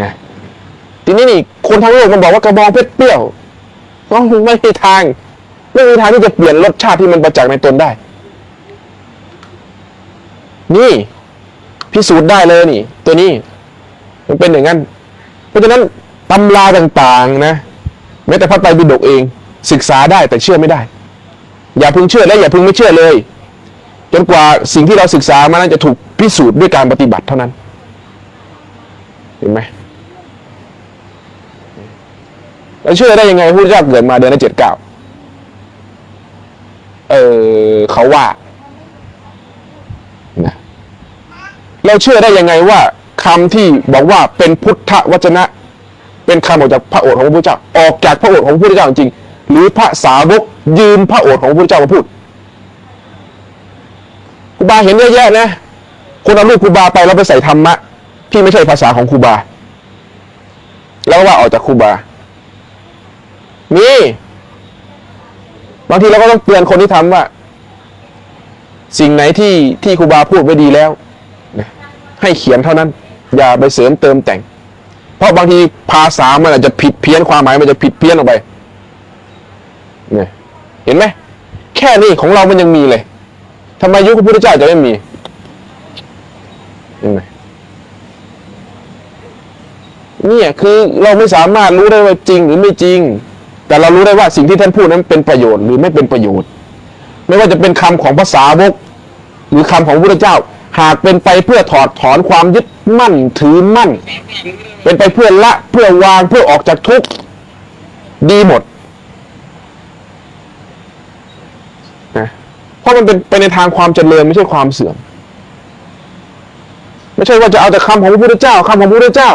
นะทีนี้นี่คนทั้งโลกมันบอกว่ากระบองเพชรเปรี้ยวก็ไม่มีทางที่จะเปลี่ยนรสชาติที่มันประจักษ์ในตนได้นี่พิสูจน์ได้เลยนี่ตัวนี้มันเป็นอย่างนั้นเพราะฉะนั้นตำราต่างๆนะแม้แต่พระไตรปิฎกเองศึกษาได้แต่เชื่อไม่ได้อย่าพึงเชื่อและอย่าพึงไม่เชื่อเลยจนกว่าสิ่งที่เราศึกษามานั้นจะถูกพิสูจน์ด้วยการปฏิบัติเท่านั้นเห็นไหมเราเชื่อได้ยังไงพระพุทธเจ้าเกิดมาเดือนละ7-9เขาว่านะเราเชื่อได้ยังไงว่าคำที่บอกว่าเป็นพุทธวจนะเป็นคำออกจากพระโอษฐ์ของพระพุทธเจ้าออกจากพระโอษฐ์ของพระพุทธเจ้าจริงหรือพระสาวกยืมพระโอษฐ์ของพระพุทธเจ้ามาพูดครูบาเห็นเยอะแยะนะคนเอาลูกครูบาไปแล้วไปใส่ธรรมะที่ไม่ใช่ภาษาของครูบาแล้วว่าออกจากครูบานี่บางทีเราก็ต้องเตือนคนที่ทำว่าสิ่งไหนที่ครูบาพูดไว้ดีแล้วให้เขียนเท่านั้นอย่าไปเสริมเติมแต่งเพราะบางทีภาษามันอาจจะผิดเพี้ยนความหมายมันจะผิดเพี้ยนออกไปเนี่ยเห็นไหมแค่นี้ของเรามันยังมีเลยทำไมยุคพระพุทธเจ้าจะไม่มีเห็นไหมเนี่ยคือเราไม่สามารถรู้ได้ว่าจริงหรือไม่จริงแต่เรารู้ได้ว่าสิ่งที่ท่านพูดนั้นเป็นประโยชน์หรือไม่เป็นประโยชน์ไม่ว่าจะเป็นคำของภาษาวกหรือคำของพระพุทธเจ้าหากเป็นไปเพื่อถอดถอนความยึดมั่นถือมั่นเป็นไปเพื่อละเพื่อวางเพื่อออกจากทุกข์ดีหมดนะเพราะมันเป็นไปในทางความเจริญไม่ใช่ความเสื่อมไม่ใช่ว่าจะเอาแต่คำของพระพุทธเจ้าคำของพระพุทธเจ้า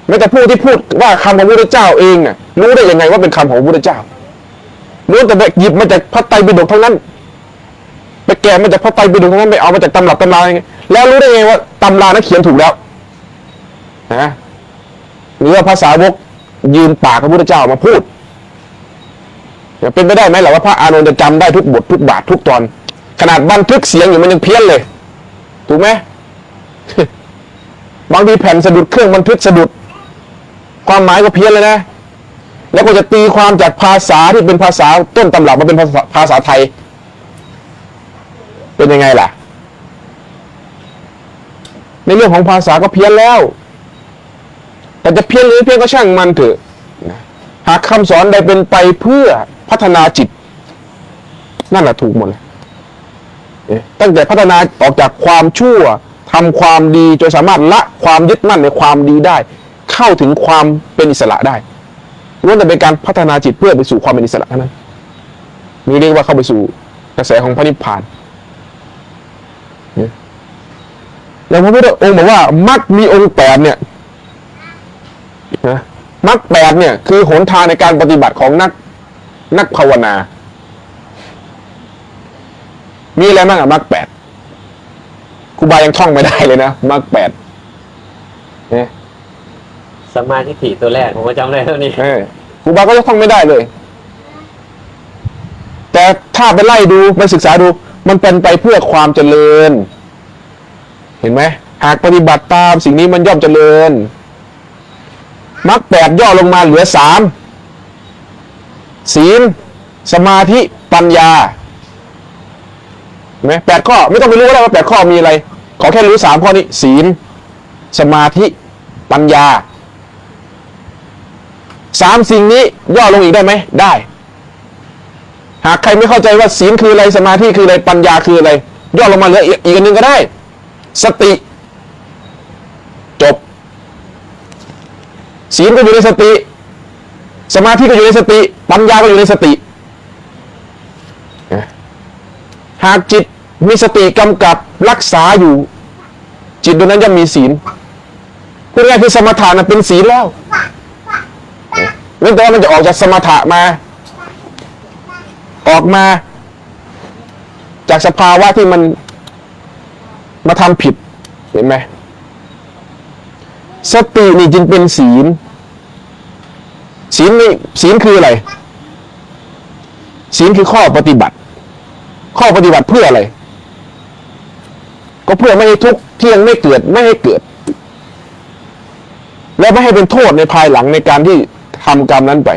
แม้แต่ผู้ที่พูดว่าคำของพระพุทธเจ้าเองน่ะรู้ได้ยังไงว่าเป็นคำของพระพุทธเจ้ารู้แต่หยิบมาจากพระไตรปิฎกทั้งนั้นไปแกะมาจากพระไตรปิฎกทั้งนั้นไปเอามาจากตำรับตำราแล้วรู้ได้ไงว่าตำรานั้นเขียนถูกแล้วนะหรือว่าภาษาวกยืนปากพระพุทธเจ้ามาพูดเป็นไปได้ไหมหรอว่าพระอานนท์จะจำได้ทุกบททุกบาททุกตอนขนาดบันทึกเสียงอยู่มันยังเพี้ยนเลยถูกไหม บางทีแผ่นสะดุดเครื่องบันทึกสะดุดความหมายก็เพี้ยนเลยนะแล้วก็จะตีความจากภาษาที่เป็นภาษาต้นตำรับมาเป็นภาษาไทยเป็นยังไงล่ะในเรื่องของภาษาก็เพี้ยนแล้วแต่จะเพี้ยนหรือเพี้ยนก็ช่างมันเถอะหากคำสอนใดเป็นไปเพื่อพัฒนาจิตนั่นแหละถูกหมดเลยตั้งแต่พัฒนาออกจากความชั่วทำความดีจนสามารถละความยึดมั่นในความดีได้เข้าถึงความเป็นอิสระได้ล้วนแต่เป็นการพัฒนาจิตเพื่อไปสู่ความเป็นอิสระเท่านั้นนี่เรียกว่าเข้าไปสู่กระแสของพระนิพพานแล้วพระพุทธองค์บอกว่ามรรคมีองค์8เนี่ยนะมรรค8เนี่ยคือหนทางในการปฏิบัติของนักภาวนามีอะไรบ้างอะมรรค8ครูบายังท่องไม่ได้เลยนะมรรค8เนี่ยสัมมาทิฏฐิตัวแรกผมก็จำได้เท่านี้ครูบาก็จะท่องไม่ได้เลยแต่ถ้าไปไล่ดูไปศึกษาดูมันเป็นไปเพื่อความเจริญเห็นไหมหากปฏิบัติตามสิ่งนี้มันย่อมเจริญมรรค8ย่อลงมาเหลือ3ศีลสมาธิปัญญาเห็นไหม8ข้อไม่ต้องไปรู้แล้วว่า8ข้อมีอะไรขอแค่รู้3ข้อนี้ศีลสมาธิปัญญา3สิ่งนี้ย่อลงอีกได้ไหมได้หากใครไม่เข้าใจว่าศีลคืออะไรสมาธิคืออะไรปัญญาคืออะไรย่อลงมาเหลืออีกอันนึงก็ได้สติจบศีลก็อยู่ในสติสมาธิก็อยู่ในสติปัญญาก็อยู่ในสติหากจิตมีสติกำกับรักษาอยู่จิตดวงนั้นย่อมมีศีลพูดง่ายคือสมถะเป็นศีลแล้วนั่นแต่ว่ามันจะออกจากสมถะมาออกมาจากสภาวะที่มันมาทำผิดเห็นไหมสตินี่จึงเป็นศีลศีลคืออะไรศีลคือข้อปฏิบัติเพื่ออะไรก็เพื่อไม่ให้ทุกข์ที่ยังไม่เกิดไม่ให้เกิด และไม่ให้เป็นโทษในภายหลังในการที่ทำกรรมนั้นไป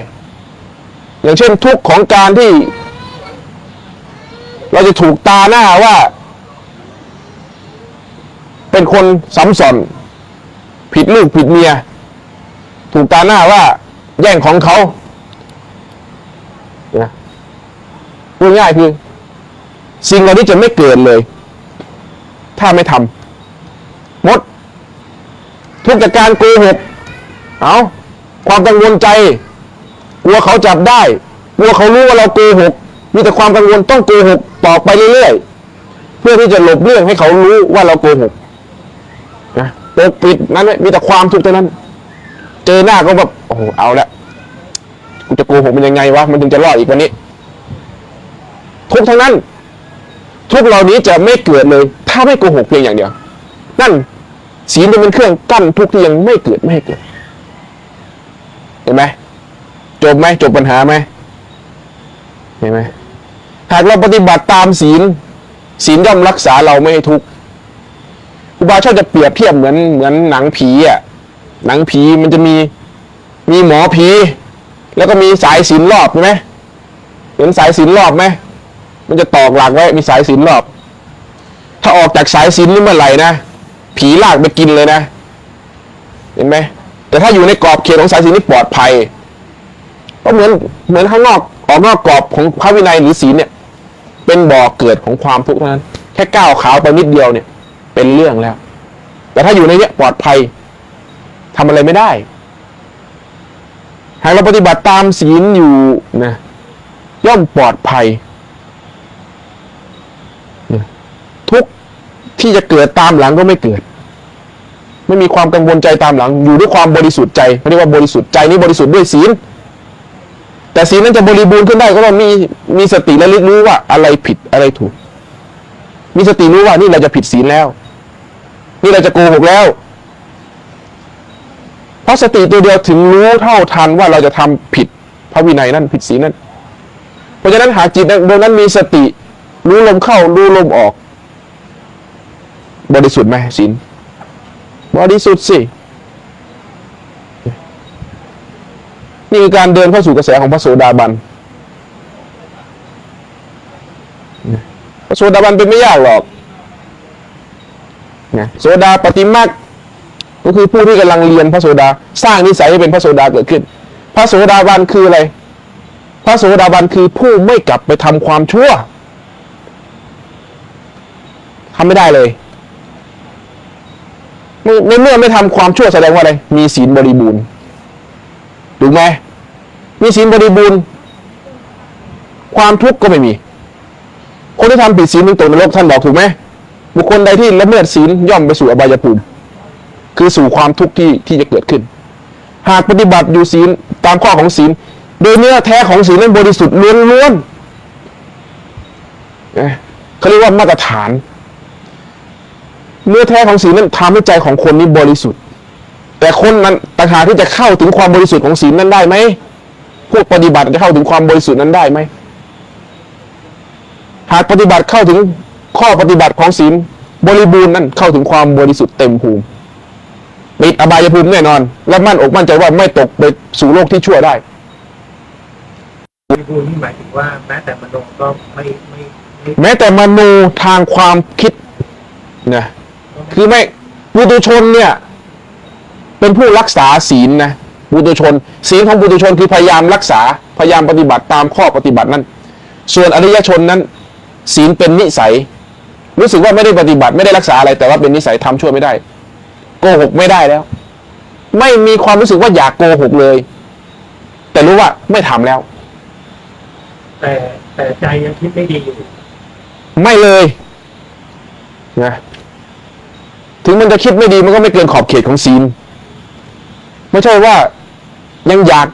อย่างเช่นทุกข์ของการที่ เราจะถูกตาหน้าว่า เป็นคนซ้ำซ้อนผิดลูกผิดเมีย ถูกตาหน้าว่า แย่งของเขานะพูดง่ายคือ สิ่งเหล่านี้จะไม่เกิดเลย ถ้าไม่ทำหมดทุกจากการโกหกเอาความกังวลใจกลัวเขาจับได้กลัวเขารู้ว่าเราโกหกมีแต่ความกังวลต้องโกหกต่อไปเรื่อยๆเพื่อที่จะหลบเลี่ยงให้เขารู้ว่าเราโกหกนะปกปิดนั้นมีแต่ความทุกข์เท่านั้นเจอหน้าก็แบบโอ้โหเอาละกูจะโกหกมันยังไงวะมันถึงจะรอดอีกวันนี้ทุกทั้งนั้นทุกเหล่านี้จะไม่เกิดเลยถ้าไม่โกหกเพียงอย่างเดียวนั่นศีลจะเป็นเครื่องกั้นทุกที่ยังไม่เกิดไม่ให้เกิดเห็นไหมจบไหมจบปัญหาไหมเห็นไหมหากเราปฏิบัติตามศีลศีลย่อมรักษาเราไม่ให้ทุกข์ครูบาชอบจะเปรียบเทียบเหมือนหนังผีอ่ะหนังผีมันจะมีหมอผีแล้วก็มีสายศีลรอบใช่ไหมเห็นสายศีลรอบไหมมันจะตอกหลักไว้มีสายศีลรอบถ้าออกจากสายศีลนี่เมื่อไหร่นะผีลากไปกินเลยนะเห็นไหมแต่ถ้าอยู่ในกรอบเขตของสายศีลนี่ปลอดภัยก็เหมือนข้างนอกออกนอกกรอบของพระวินัยหรือศีลเนี่ยเป็นบ่อเกิดของความทุกข์เท่านั้นแค่ก้าวขาวไปนิดเดียวเนี่ยเป็นเรื่องแล้วแต่ถ้าอยู่ในเนี้ยปลอดภัยทำอะไรไม่ได้หากเราปฏิบัติตามศีลอยู่นะย่อมปลอดภัยทุกที่จะเกิดตามหลังก็ไม่เกิดไม่มีความกังวลใจตามหลังอยู่ด้วยความบริสุทธิ์ใจเขาเรียกว่าบริสุทธิ์ใจนี้บริสุทธิ์ด้วยศีลแต่ศีลนั้นจะบริบูรณ์ขึ้นได้ก็ต้องมีสติและรู้ว่าอะไรผิดอะไรถูกมีสติรู้ว่านี่เราจะผิดศีลแล้วนี่เราจะโกหกแล้วเพราะสติตัวเดียวถึงรู้เท่าทันว่าเราจะทำผิดพระวินัยนั่นผิดศีลนั่นเพราะฉะนั้นหาจิตโดยนั้นมีสติรู้ลมเข้ารู้ลมออกบริสุทธิ์ไหมศีลบริสุทธิ์สินี่คือการเดินเข้าสู่กระแสของพระโสดาบันพระโสดาบันเป็นไม่ยากหรอกโสดาปฏิมรรคก็คือผู้ที่กำลังเรียนพระโสดาสร้างนิสัยให้เป็นพระโสดาเกิดขึ้นพระโสดาบันคืออะไรพระโสดาบันคือผู้ไม่กลับไปทำความชั่วทำไม่ได้เลยในเมื่อไม่ทำความชั่วแสดงว่าอะไรมีศีลบริบูรณ์ถูกไหมมีศีลบริบูรณ์ความทุกข์ก็ไม่มีคนที่ทำผิดศีลถึงตกนรกท่านบอกถูกไหมบุคคลใดที่ละเมิดศีลย่อมไปสู่อบายภูมิคือสู่ความทุกข์ที่จะเกิดขึ้นหากปฏิบัติอยู่ศีลตามข้อของศีลโดยเนื้อแท้ของศีลนั้นบริสุทธิ์ล้วนๆเขาเรียกว่ามาตรฐานเนื้อแท้ของศีลนั้นทำให้ใจของคนนี้บริสุทธิ์แต่คนนั้นต่างหากที่จะเข้าถึงความบริสุทธิ์ของศีลนั้นได้ไหมพวกปฏิบัติจะเข้าถึงความบริสุทธิ์นั้นได้ไหมหากปฏิบัติเข้าถึงข้อปฏิบัติของศีลบริบูรณ์นั้นเข้าถึงความบริสุทธิ์เต็มภูมิปิดอบายภูมิแน่นอนและมั่นอกมั่นใจว่าไม่ตกไปสู่โลกที่ชั่วได้บริบูรณ์นี่หมายถึงว่าแม้แต่มโนก็ไม่แม้แต่มโนทางความคิดนะคือไม่ปุถุชนเนี่ยเป็นผู้รักษาศีลนะปุถุชนศีลของปุถุชนคือพยายามรักษาพยายามปฏิบัติตามข้อปฏิบัตินั้นส่วนอริยชนนั้นศีลเป็นนิสัยรู้สึกว่าไม่ได้ปฏิบัติไม่ได้รักษาอะไรแต่ว่าเป็นนิสัยทำชั่วไม่ได้โกหกไม่ได้แล้วไม่มีความรู้สึกว่าอยากโกหกเลยแต่รู้ว่าไม่ทำแล้วแต่ใจยังคิดไม่ดีอยู่ไม่เลยนะถึงมันจะคิดไม่ดีมันก็ไม่เกินขอบเขตของศีลไม่ใช่ว่ายังอยาก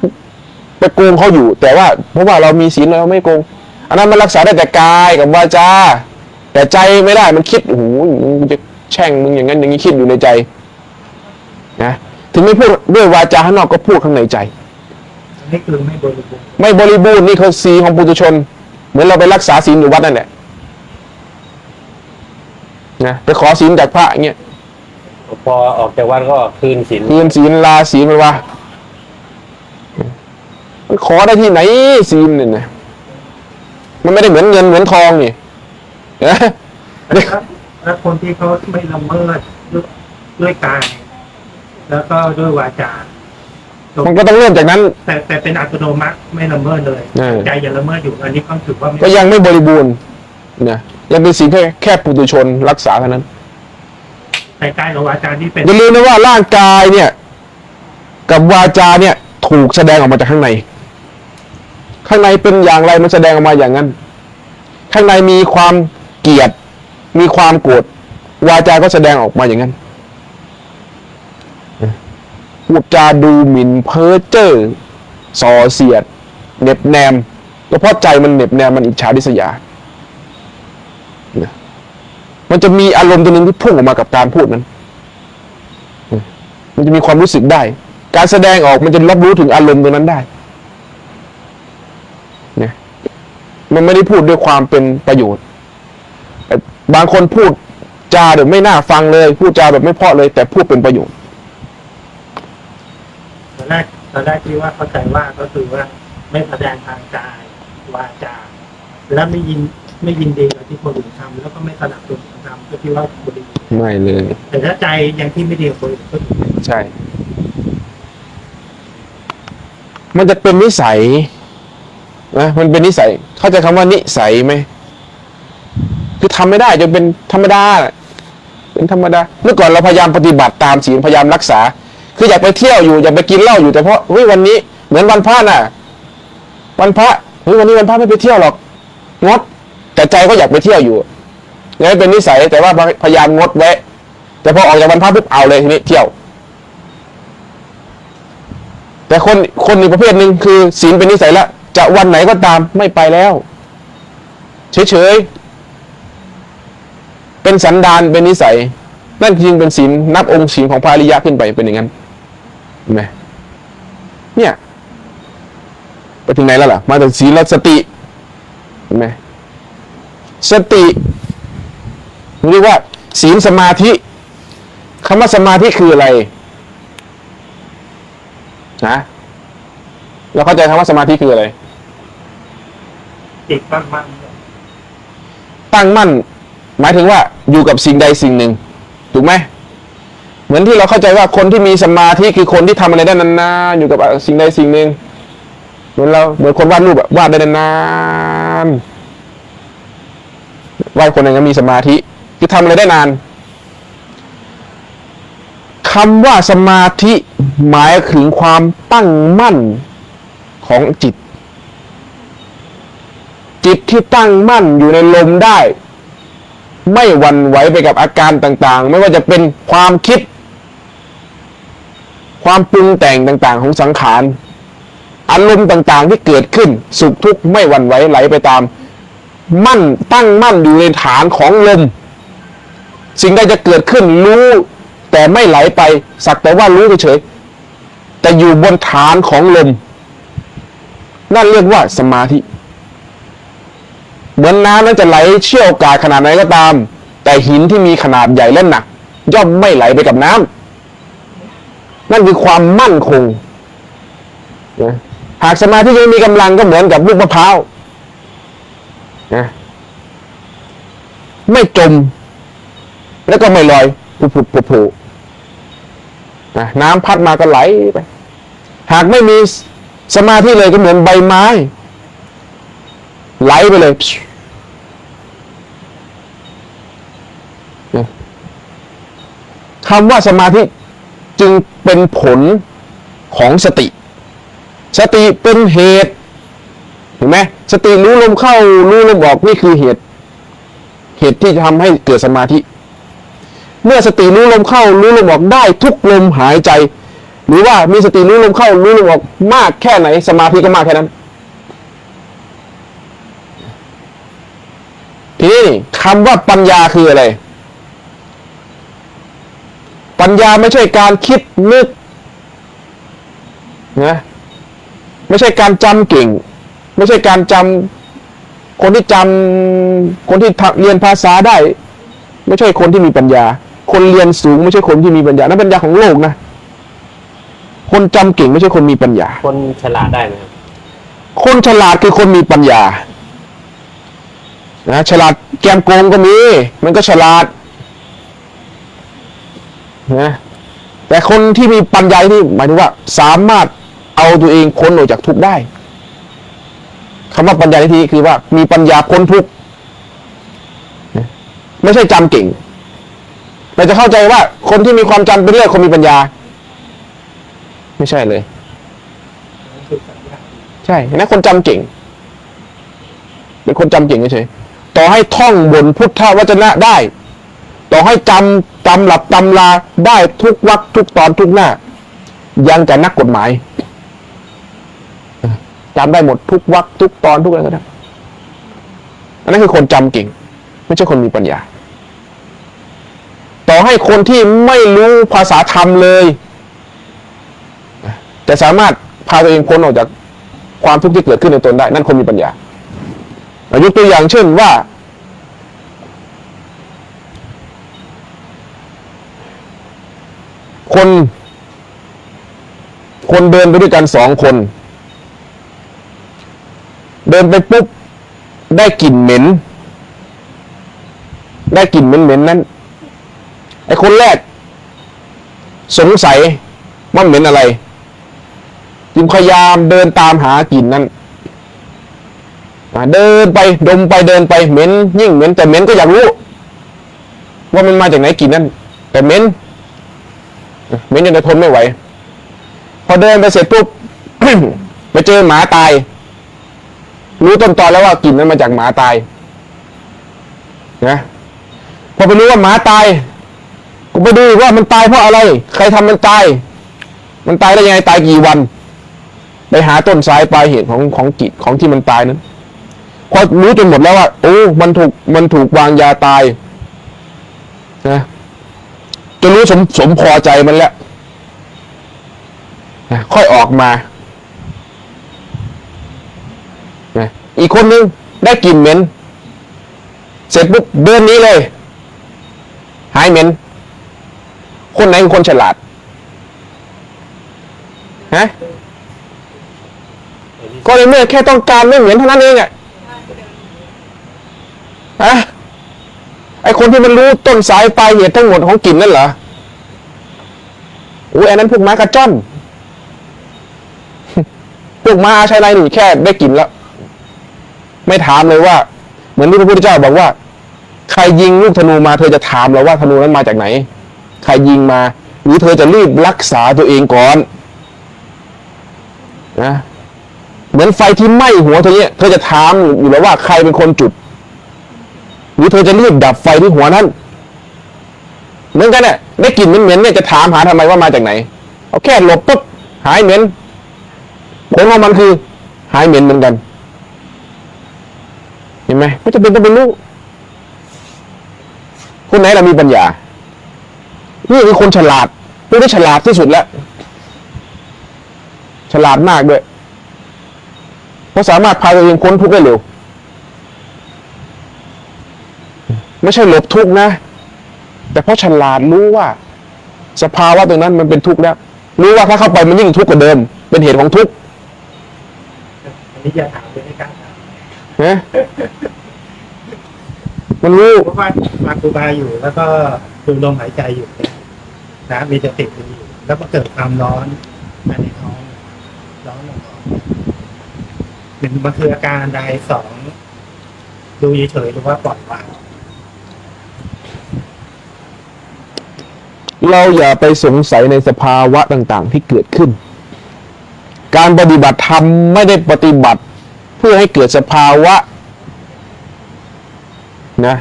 ไปโกงเขาอยู่แต่ว่าเพราะว่าเรามีศีลเราไม่โกงอันนั้นมันรักษาได้แต่กายกับวาจาแต่ใจไม่ได้มันคิดโอ้โหมึงจะแช่งมึงอย่างนั้นอย่างนี้คิดอยู่ในใจนะถึงไม่พูดด้วยวาจาข้างนอกก็พูดข้างในใจนี่คือไม่บริบูรณ์นี่คือศีลของปุถุชนเหมือนเราไปรักษาศีลอยู่วัดนั่นแหละนะไปขอศีลจากพระอย่างเงี้ย พอออกจากวัดก็คืนศีล คืนศีลลาศีลมันวะมันขอได้ที่ไหนศีลเนี่ยนะมันไม่ได้เหมือนเงินเหมือนทองนี่นะ แล้วคนที่เขาไม่ละเมิดด้วยกาย แล้วก็ด้วยวาจา มันก็ต้องเริ่มจากนั้น แต่เป็นอัตโนมัติไม่ละเมิดเลย ใจอย่าละเมิดอยู่อันนี้ก็ถือว่า ก็ยังไม่บริบูรณ์นะยังเป็นสิ่งแค่ปุถุชนรักษาเท่านั้น แต่กายกับวาจาที่เป็น อย่าลืมนะว่าร่างกายเนี่ย กับวาจาเนี่ย ถูกแสดงออกมาจากข้างใน ข้างในเป็นอย่างไรมันแสดงออกมาอย่างนั้น ข้างในมีความเกลียด มีความโกรธวาจาก็แสดงออกมาอย่างนั้นพูดจาดูหมิ่นเพ้อเจ้อส่อเสียดเหน็บแนมก็เพราะใจมันเหน็บแนมมันอิจฉาริษยามันจะมีอารมณ์ตัวหนึ่งที่พุ่งออกมากับการพูดนั้นมันจะมีความรู้สึกได้ การแสดงออกมันจะรับรู้ถึงอารมณ์ตัวนั้นได้เนี่ยมันไม่ได้พูดด้วยความเป็นประโยชน์บางคนพูดจาแบบไม่น่าฟังเลยพูดจาแบบไม่เพราะเลยแต่พูดเป็นประโยชน์ตอนแรกที่ว่าเข้าใจว่าก็คือว่าไม่แสดงทางกายวาจาและไม่ยินดีกับที่คนอื่นทำแล้วก็ไม่สนับสนุนทำก็คิดว่าคนดี ไม่เลย แต่ถ้าใจยังที่ไม่ดีกับคนอื่นก็ดี ใช่ มันจะเป็นนิสัยนะมันเป็นนิสัยเข้าใจคำว่านิสัยไหมคือทำไม่ได้จนเป็นธรรมดาเป็นธรรมดาเมื่อก่อนเราพยายามปฏิบัติตามศีลพยายามรักษาคืออยากไปเที่ยวอยู่อยากไปกินเหล้าอยู่แต่เพราะวันนี้เหมือนวันพระน่ะวันพระวันนี้วันพระไม่ไปเที่ยวหรอกงดแต่ใจก็อยากไปเที่ยวอยู่นี่เป็นนิสัยแต่ว่าพยายามงดไว้แต่พอออกจากวันพระปุ๊บเอาเลยทีนี้เที่ยวแต่คนอีกประเภทหนึ่งคือศีลเป็นนิสัยแล้วจะวันไหนก็ตามไม่ไปแล้วเฉยๆเป็นสันดานเป็นนิสัยนั่นจริงเป็นศีลนับองค์ศีลของพระอริยะขึ้นไปเป็นอย่างนั้นเห็นไหมเนี่ยไปถึงไหนแล้วล่ะมาถึงศีลและสติเห็นไหมสติเรียกว่าศีลสมาธิคำว่าสมาธิคืออะไรนะเราเข้าใจคำว่าสมาธิคืออะไรจิตตั้งมั่น ตั้งมั่นหมายถึงว่าอยู่กับสิ่งใดสิ่งหนึ่งถูกไหมเหมือนที่เราเข้าใจว่าคนที่มีสมาธิคือคนที่ทำอะไรได้นานๆอยู่กับสิ่งใดสิ่งหนึ่งเหมือนคนวาดรูปวาดได้นานๆวาดคนหนึ่งก็มีสมาธิคือทำอะไรได้นานคำว่าสมาธิหมายถึงความตั้งมั่นของจิตที่ตั้งมั่นอยู่ในลมได้ไม่หวั่นไหวไปกับอาการต่างๆไม่ว่าจะเป็นความคิดความปรุงแต่งต่างๆของสังขารอารมณ์ต่างๆที่เกิดขึ้นสุขทุกข์ไม่หวั่นไหวไหลไปตามตั้งมั่นอยู่ในฐานของลมสิ่งใดจะเกิดขึ้นรู้แต่ไม่ไหลไปสักแต่ว่ารู้เฉยๆแต่อยู่บนฐานของลมนั่นเรียกว่าสมาธิเหมือนน้ำนั้นจะไหลเชี่ยวกรากขนาดไหนก็ตามแต่หินที่มีขนาดใหญ่และหนักย่อมไม่ไหลไปกับน้ำนั่นคือความมั่นคงนะหากสมาธิยังมีกำลังก็เหมือนกับลูกมะพร้าวนะไม่จมแล้วก็ไม่ลอยผุนะน้ำพัดมาก็ไหลไปหากไม่มีสมาธิเลยก็เหมือนใบไม้ไหลไปเลยคำว่าสมาธิจึงเป็นผลของสติเป็นเหตุเห็นไหมสติรู้ลมเข้ารู้ลมออกนี่คือเหตุที่จะทำให้เกิดสมาธิเมื่อสติรู้ลมเข้ารู้ลมออกได้ทุกลมหายใจหรือว่ามีสติรู้ลมเข้ารู้ลมออกมากแค่ไหนสมาธิก็มากแค่นั้นทีนี้คำว่าปัญญาคืออะไรปัญญาไม่ใช่การคิดนึกนะไม่ใช่การจำเก่งไม่ใช่การจำคนที่เรียนภาษาได้ไม่ใช่คนที่มีปัญญา คนเรียนสูงไม่ใช่คนที่มีปัญญานั่นปัญญาของโลกนะคนจำเก่งไม่ใช่คนมีปัญญา คนฉลาดได้ไหมครับ คนฉลาดคือคนมีปัญญานะฉลาดแกมโกงก็มีมันก็ฉลาดนะแต่คนที่มีปัญญาที่หมายถึงว่าสามารถเอาตัวเองพ้นออกจากทุกข์ได้คำว่าปัญญาที่คือว่ามีปัญญาพ้นทุกข์นะไม่ใช่จำเก่งเราจะเข้าใจว่าคนที่มีความจำเป็นเรื่องคนมีปัญญาไม่ใช่เลย นั่นคือสัญญา ใช่นะคนจำเก่งเป็นคนจำเก่งเฉยๆต่อให้ท่องบนพุทธวจนะได้ ต่อให้จำตำหลับตำลาได้ทุกวรรคทุกตอนทุกหน้า ยังจะนักกฎหมายจำได้หมดทุกวรรคทุกตอนทุกอะไรก็ได้อันนั้นคือคนจำเก่งไม่ใช่คนมีปัญญา ต่อให้คนที่ไม่รู้ภาษาธรรมเลยแต่สามารถพาตัวเองพ้นออกจากความทุกข์ที่เกิดขึ้นในตนได้นั่นคนมีปัญญายกตัวอย่างเช่นว่าคนเดินไปด้วยกัน2 คนเดินไปปุ๊บได้กลิ่นเหม็นนั้นไอ้คนแรกสงสัยว่าเหม็นอะไรจึงพยายามเดินตามหากลิ่นนั้นเดินไปดมไปเดินไปเหม็นยิ่งเหม็นแต่เหม็นก็อยากรู้ว่ามันมาจากไหนกลิ่นนั้นแต่เหม็นจนจะทนไม่ไหวพอเดินไปเสร็จปุ๊บ ไปเจอหมาตายรู้ต้นตอแล้วว่ากลิ่นนั้นมาจากหมาตายนะพอไปรู้ว่าหมาตายก็ไปดูว่ามันตายเพราะอะไรใครทำมันตายได้ยังไงตายกี่วันไปหาต้นสายปลายเหตุของที่มันตายนั้นพอรู้จนหมดแล้วว่าโอ้มันถูกวางยาตายนะจนรู้สมพอใจมันแล้วนะค่อยออกมานะอีกคนนึงได้กลิ่นเหม็นเสร็จปุ๊บเดินนี้เลยหายเหม็นคนไหนคือคนฉลาดฮะก็ในเมื่อแค่ต้องการไม่เหม็นเท่านั้นเองอะไอคนที่มันรู้ต้นสายปลายเหตุทั้งหมดของกลิ่นนั่นเหรออันนั้นพวกม้ากระจ้อนพวกม้าอาชัยไรนี่แค่ได้กลิ่นแล้วไม่ถามเลยว่าเหมือนที่พระพุทธเจ้าบอกว่าใครยิงลูกธนูมาเธอจะถามเราว่าธนูนั้นมาจากไหนใครยิงมาหรือเธอจะรีบรักษาตัวเองก่อนนะเหมือนไฟที่ไหม้หัวเธอเนี่ยเธอจะถามอยู่แล้วว่าใครเป็นคนจุดหรือเธอจะรีบดับไฟที่หัวนั้นเหมือนกันเนี่ยได้กลิ่นเหม็นๆเนี่ยจะถามหาทำไมว่ามาจากไหนเอาแค่หลบปุ๊บหายเหม็นผลของมันคือหายเหม็นเหมือนกันเห็นไหมไม่จำเป็นต้องเป็นลูกคนไหนเรามีปัญญานี่คือคนฉลาดผู้ที่ฉลาดที่สุดแล้วฉลาดมากด้วยเพราะสามารถพาตัวเองพ้นทุกข์ได้เร็วไม่ใช่หลบทุกข์นะแต่เพราะฉลาดรู้ว่าสภาวะตรงนั้นมันเป็นทุกข์แล้วรู้ว่าถ้าเข้าไปมันยิ่งทุกข์กว่าเดิมเป็นเหตุของทุกข์อันนี้อย่าถามเลยไม่กล้าถาม นะมันรู้ เพราะว่ามาครูบาอยู่แล้วก็ดูลมหายใจอยู่เนี่ยนะมีสติอยู่แล้วก็เกิดความร้อนภายในท้องร้อนลงหนึ่งมันคืออาการใด2ดูเฉยๆหรือว่าปล่อยวาง เราอย่าไปสงสัยในสภาวะต่างๆที่เกิดขึ้นการปฏิบัติธรรมไม่ได้ปฏิบัติเพื่อให้เกิดสภาวะนะ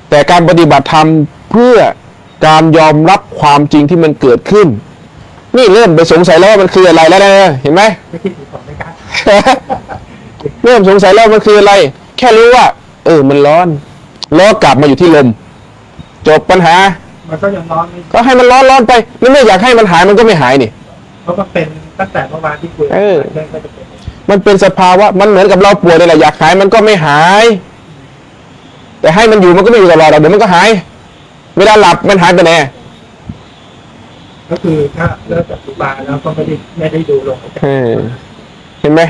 แต่การปฏิบัติธรรมเพื่อการยอมรับความจริงที่มันเกิดขึ้นนี่เริ่มไปสงสัยแล้วว่ามันคืออะไรแล้วนะเห็นไหม ไม่คิดถึงของไม่กล้า เริ่มสงสัยแล้วมันคืออะไรแค่รู้ว่ามันร้อนกลับมาอยู่ที่ลมจบปัญหามันก็ยังร้อนไม่ ก็ให้มันร้อนไปแล้วไม่อยากให้มันหายมันก็ไม่หายนี่ เพราะมันเป็นตั้งแต่เมื่อวานที่คุยก็จะเป็น มันเป็นสภาวะมันเหมือนกับเราป่วยเลยแหละอยากหายมันก็ไม่หายแต่ให้มันอยู่มันก็ไม่อยู่ตลอดเดี๋ยวมันก็หาย เวลาหลับมันหายไปไหน ก็คือถ้าเลิกจากครูบาแล้วก็ไม่ได้ดูลมหายใจ เห็นไหม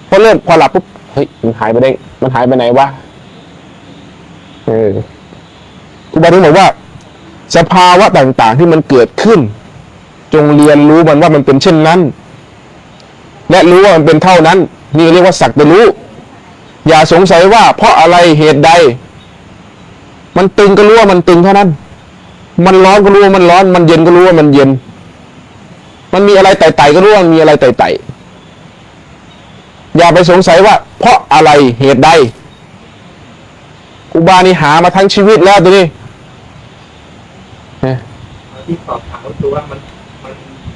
พอหลับปุ๊บเฮ้ยมันหายไปได้มันหายไปไหนวะครูบาถึงบอกว่าสภาวะต่างๆที่มันเกิดขึ้น จงเรียนรู้มันว่ามันเป็นเช่นนั้น และรู้ว่ามันเป็นเท่านั้นนี่เรียกว่าสักแต่รู้อย่าสงสัยว่าเพราะอะไรเหตุใดมันตึงก็รู้ว่ามันตึงเท่านั้นมันร้อนก็รู้ว่ามันร้อนมันเย็นก็รู้ว่ามันเย็นมันมีอะไรไต่ๆก็รู้ว่ามันมีอะไรไต่ๆอย่าไปสงสัยว่าเพราะอะไรเหตุใดครูบานี่หามาทั้งชีวิตแล้วตัวนี้ ที่สอบถามก็คือว่ามัน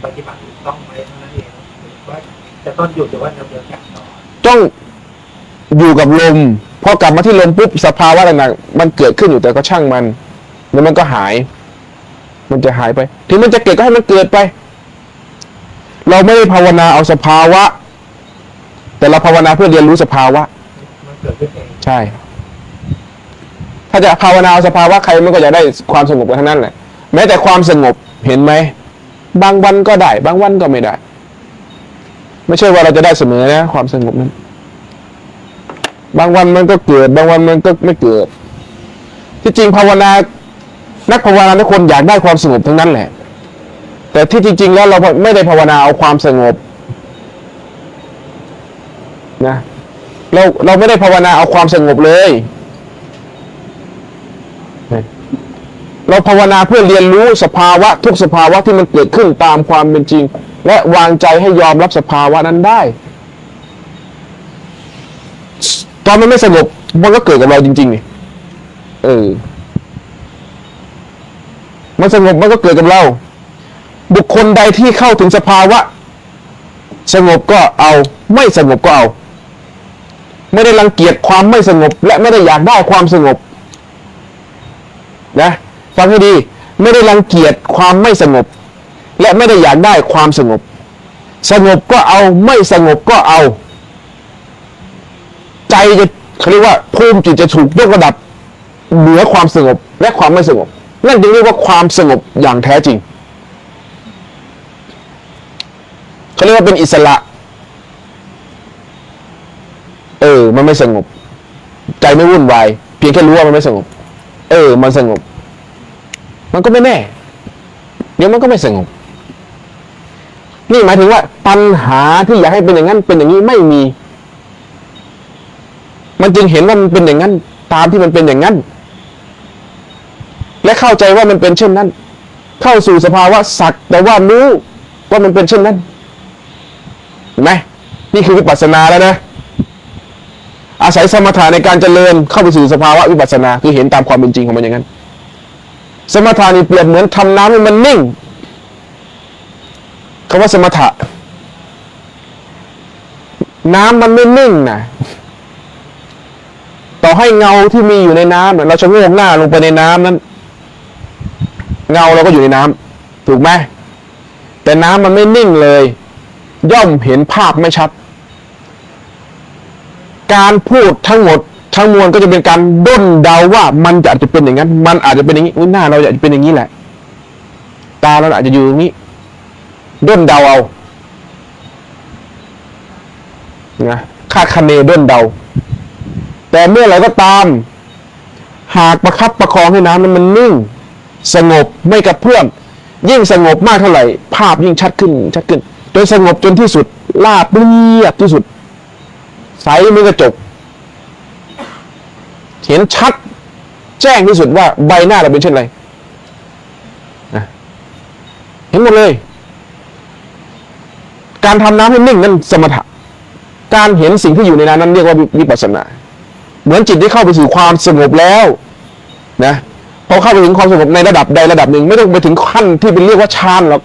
ปฏิบัติถูกต้องไหมเท่านั้นเองว่าจะต้องหยุดหรือว่าดำเนินการต่อ ต้องอยู่กับลมพอกลับมาที่ลมปุ๊บสภาวะต่างๆมันเกิดขึ้นอยู่แต่ก็ช่างมันแล้วมันก็หาย มันจะหายไปถึงมันจะเกิดก็ให้มันเกิดไปเราไม่ได้ภาวนาเอาสภาวะแต่เราภาวนาเพื่อเรียนรู้สภาวะ มันเกิดขึ้นเอง ใช่ ถ้าจะภาวนาเอาสภาวะใครมันก็จะได้ความสงบกันทั้งนั้นแหละแม้แต่ความสงบเห็นไหมบางวันก็ได้บางวันก็ไม่ได้ ไม่ใช่ว่าเราจะได้เสมอนะความสงบนั้นบางวันมันก็เกิดบางวันมันก็ไม่เกิดที่จริงภาวนานักภาวนาทุกคนอยากได้ความสงบทั้งนั้นแหละแต่ที่จริงๆแล้วเราไม่ได้ภาวนาเอาความสงบนะเราไม่ได้ภาวนาเอาความสงบเลยเราภาวนาเพื่อเรียนรู้สภาวะทุกสภาวะที่มันเกิดขึ้นตามความเป็นจริงและวางใจให้ยอมรับสภาวะนั้นได้ตอนมันไม่สงบมันก็เกิดกับเราจริงๆนี่มันสงบมันก็เกิดกับเราบุคคลใดที่เข้าถึงสภาวะสงบก็เอาไม่สงบก็เอาไม่ได้รังเกียจความไม่สงบและไม่ได้อยากได้ความสงบนะฟังให้ดีไม่ได้รังเกียจความไม่สงบและไม่ได้อยากได้ความสงบสงบก็เอาไม่สงบก็เอาใจจะเขาเรียกว่าภูมิจิตจะถูกยกระดับเหนือความสงบและความไม่สงบนั่นจึงเรียกว่าความสงบอย่างแท้จริงเขาเรียกว่าเป็นอิสระมันไม่สงบใจไม่วุ่นวายเพียงแค่รู้ว่ามันไม่สงบมันสงบมันก็ไม่แน่เดี๋ยวมันก็ไม่สงบนี่หมายถึงว่าปัญหาที่อยากให้เป็นอย่างนั้นเป็นอย่างนี้ไม่มีมันจึงเห็นว่ามันเป็นอย่างนั้นตามที่มันเป็นอย่างนั้นและเข้าใจว่ามันเป็นเช่นนั้นเข้าสู่สภาวะสักแต่ว่ารู้ว่ามันเป็นเช่นนั้นเห็นไหมนี่คือวิปัสสนาแล้วนะอาศัยสมถะในการเจริญเข้าไปสู่สภาวะวิปัสสนาคือเห็นตามความเป็นจริงของมันอย่างนั้นสมถะนี่เปรียบเหมือนทำน้ำให้มันนิ่งคำว่าสมถะน้ำมันไม่นิ่งนะต่อให้เงาที่มีอยู่ในน้ำเราชะโงกหน้าลงไปในน้ำนั้นเงาเราก็อยู่ในน้ำถูกไหมแต่น้ำมันไม่นิ่งเลยย่อมเห็นภาพไม่ชัดการพูดทั้งหมดทั้งมวลก็จะเป็นการด้นเดาว่ามันอาจจะเป็นอย่างนั้นมันอาจจะเป็นอย่างนี้หน้าเราอาจจะเป็นอย่างนี้แหละตาเราอาจจะอยู่อย่างนี้ด้นเดาเอานะคาดคะเนด้นเดาแต่เมื่อไหร่ก็ตามหากประคับประคองให้น้ำมันนิ่งสงบไม่กระเพื่อมยิ่งสงบมากเท่าไหร่ภาพยิ่งชัดขึ้นจนสงบจนที่สุดราบเรียบที่สุดใสเหมือนกระจกเห็นชัดแจ้งที่สุดว่าใบหน้าเราเป็นเช่นไรเห็นหมดเลยการทำน้ำให้นิ่งนั่นสมถะการเห็นสิ่งที่อยู่ในนั้นเรียกว่าวิปัสสนาเหมือนจิตที่เข้าไปสู่ความสงบแล้วนะพอเข้าไปถึงความสงบในระดับใดระดับหนึ่งไม่ต้องไปถึงขั้นที่เป็นเรียกว่าฌานหรอก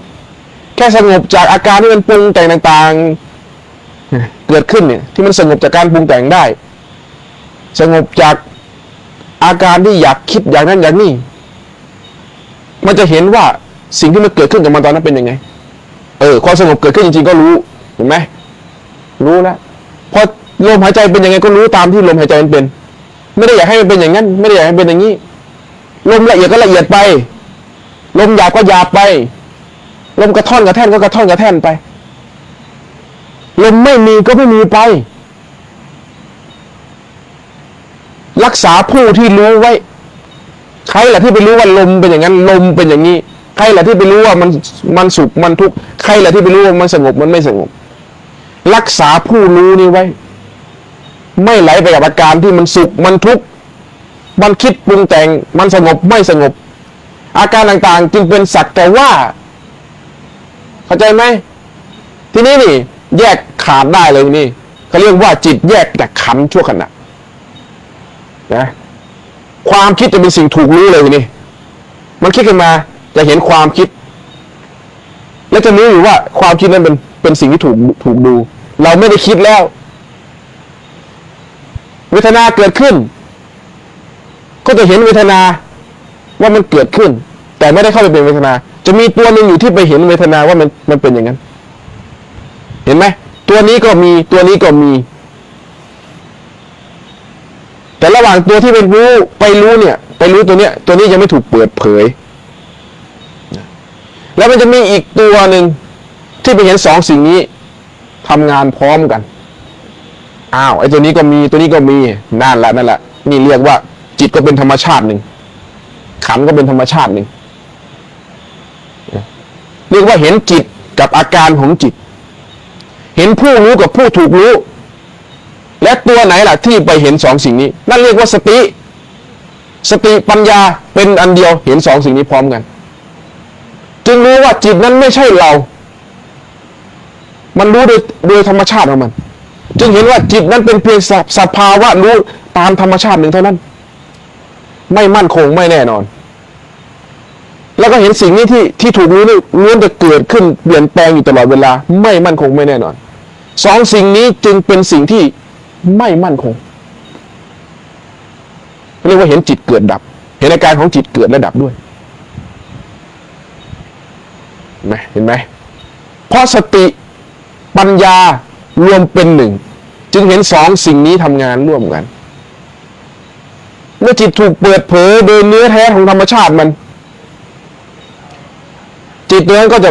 แค่สงบจากอาการที่มันปรุงแต่งต่างๆเกิดขึ้นเนี่ยที่มันสงบจากการปรุงแต่งได้สงบจากอาการที่อยากคิดอย่างนั้นอย่างนี้มันจะเห็นว่าสิ่งที่มันเกิดขึ้นกับมันตอนนั้นเป็นยังไงความสงบเกิดขึ้นจริงๆก็รู้เห็นไหมรู้แล้วพอลมหายใจเป็นยังไงก็รู้ตามที่ลมหายใจมันเป็นไม่ได้อยากให้มันเป็นอย่างนั้นไม่ได้อยากให้มันเป็นอย่างนี้ ลมละเอียดก็ละเอียดไปลมหยาบก็หยาบไปลมกระท่อนกระแท่นก็กระท่อนกระแท่นไปลมไม่มีก็ไม่มีไปรักษาผู้ที่รู้ไว้ใครแหละที่ไปรู้ว่าลมเป็นอย่างนั้นลมเป็นอย่างนี้ใครแหละที่ไปรู้ว่ามันสุขมันทุกข์ใครแหละที่ไปรู้ว่ามันสงบมันไม่สงบรักษาผู้รู้นี้ไว้ไม่ไหลไปกับอาการที่มันสุขมันทุกข์มันคิดปรุงแต่งมันสงบไม่สงบอาการต่างๆจึงเป็นสักแต่ว่าเข้าใจไหมทีนี้นี่แยกขาดได้เลยนี่เขาเรียกว่าจิตแยกจากขันธ์ชั่วขณะนะความคิดจะเป็นสิ่งถูกรู้เลยนี่มันคิดขึ้นมาจะเห็นความคิดและจะรู้อยู่ว่าความคิดนั้นเป็นสิ่งที่ถูกดูเราไม่ได้คิดแล้วเวทนาเกิดขึ้นก็จะเห็นเวทนาว่ามันเกิดขึ้นแต่ไม่ได้เข้าไปเป็นเวทนาจะมีตัวหนึ่งอยู่ที่ไปเห็นเวทนาว่ามันเป็นอย่างนั้นเห็นไหมตัวนี้ก็มีตัวนี้ก็มีแต่ระหว่างตัวที่เป็นรู้ไปรู้เนี่ยไปรู้ตัวเนี้ยตัวนี้ยังไม่ถูกเปิดเผยแล้วมันจะมีอีกตัวหนึ่งที่ไปเห็นสองสิ่งนี้ทำงานพร้อมกันอ้าวไอ้ตัวนี้ก็มีตัวนี้ก็มีนั่นแหละนี่เรียกว่าจิตก็เป็นธรรมชาติหนึ่งขันธ์ก็เป็นธรรมชาติหนึ่งเรียกว่าเห็นจิตกับอาการของจิตเห็นผู้รู้กับผู้ถูกรู้และตัวไหนล่ะที่ไปเห็นสองสิ่งนี้นั่นเรียกว่าสติปัญญาเป็นอันเดียวเห็นสองสิ่งนี้พร้อมกันจึงรู้ว่าจิตนั้นไม่ใช่เรามันรู้โดยธรรมชาติของมันจึงเห็นว่าจิตนั้นเป็นเพียงสภาวะรู้ตามธรรมชาติหนึ่งเท่านั้นไม่มั่นคงไม่แน่นอนแล้วก็เห็นสิ่งนี้ที่ถูกรู้นี่ล้วนจะเกิดขึ้นเปลี่ยนแปลงอยู่ตลอดเวลาไม่มั่นคงไม่แน่นอนสองสิ่งนี้จึงเป็นสิ่งที่ไม่มั่นคงเรียกว่าเห็นจิตเกิดดับเห็นอาการของจิตเกิดและดับด้วยเห็นไหมเพราะสติปัญญารวมเป็นหนึ่งจึงเห็นสองสิ่งนี้ทำงานร่วมกันเมื่อจิตถูกเปิดเผยโดยเนื้อแท้ของธรรมชาติมันจิตนั้นก็จะ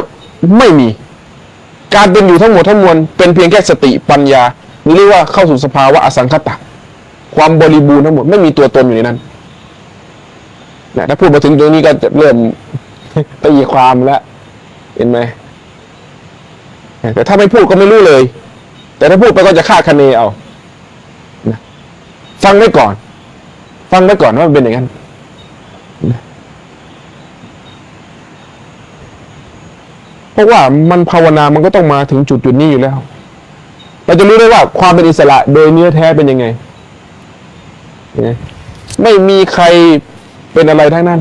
ไม่มีการเป็นอยู่ทั้งหมดทั้งมวลเป็นเพียงแค่สติปัญญานี่เรียกว่าเข้าสู่สภาวะอสังคตะความบริบูรณ์ทั้งหมดไม่มีตัวตนอยู่ในนั้นนะถ้าพูดมาถึงตรงนี้ก็จะเริ่มตีความแล้วเห็นไหมแต่ถ้าไม่พูดก็ไม่รู้เลยแต่ถ้าพูดไปก็จะคาดคะเนเอานะฟังไว้ก่อนว่ามันเป็นอย่างนั้นนะเพราะว่ามันภาวนามันก็ต้องมาถึงจุดนี้อยู่แล้วเราจะรู้ได้ว่าความเป็นอิสระโดยเนื้อแท้เป็นยังไงไม่มีใครเป็นอะไรทั้งนั้น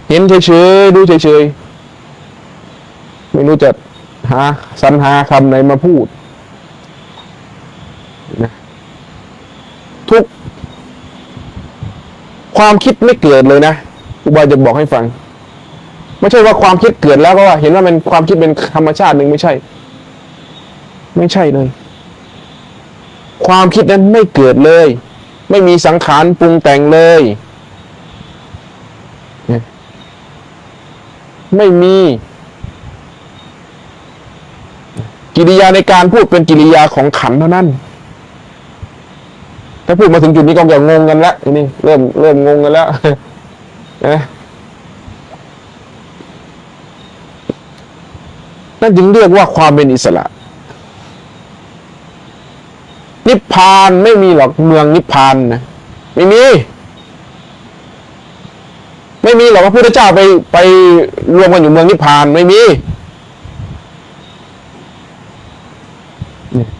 เห็นเฉยๆดูเฉยๆไม่รู้จะสรรหาคำไหนมาพูดนะทุกความคิดไม่เกิดเลยนะครูบาจะบอกให้ฟังไม่ใช่ว่าความคิดเกิดแล้วก็ว่าเห็นว่ามันความคิดเป็นธรรมชาติหนึ่งไม่ใช่เลยความคิดนั้นไม่เกิดเลยไม่มีสังขารปรุงแต่งเลยไม่มีกิริยาในการพูดเป็นกิริยาของขันธ์เท่านั้นถ้าพูดมาถึงจุดนี้ก็จะงงกันแล้วนี่เริ่มงงกันแล้วนะนั่นจึงเรียกว่าความเป็นอิสระนิพพานไม่มีหรอกเมืองนิพพานนะไม่มีหรอกพระพุทธเจ้าไปรวมกันอยู่เมืองนิพพานไม่มี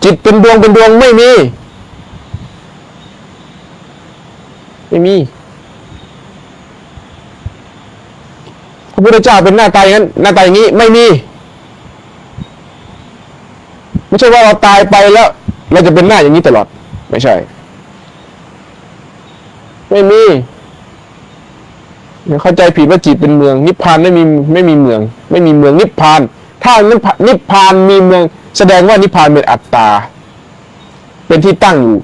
จิตเป็นดวงไม่มีพระพุทธเจ้าเป็นหน้าตาอย่างนั้นหน้าตาอย่างนี้ไม่มีไม่ใช่ว่าเราตายไปแล้วเราจะเป็นหน้าอย่างนี้ตลอดไม่ใช่ไม่มีเข้าใจผิดว่าจิตเป็นเมืองนิพพานไม่มีเมืองไม่มีเมืองนิพพานถ้านิพพานมีเมืองแสดงว่านิพพานเป็นอัตตาเป็นที่ตั้งอยู่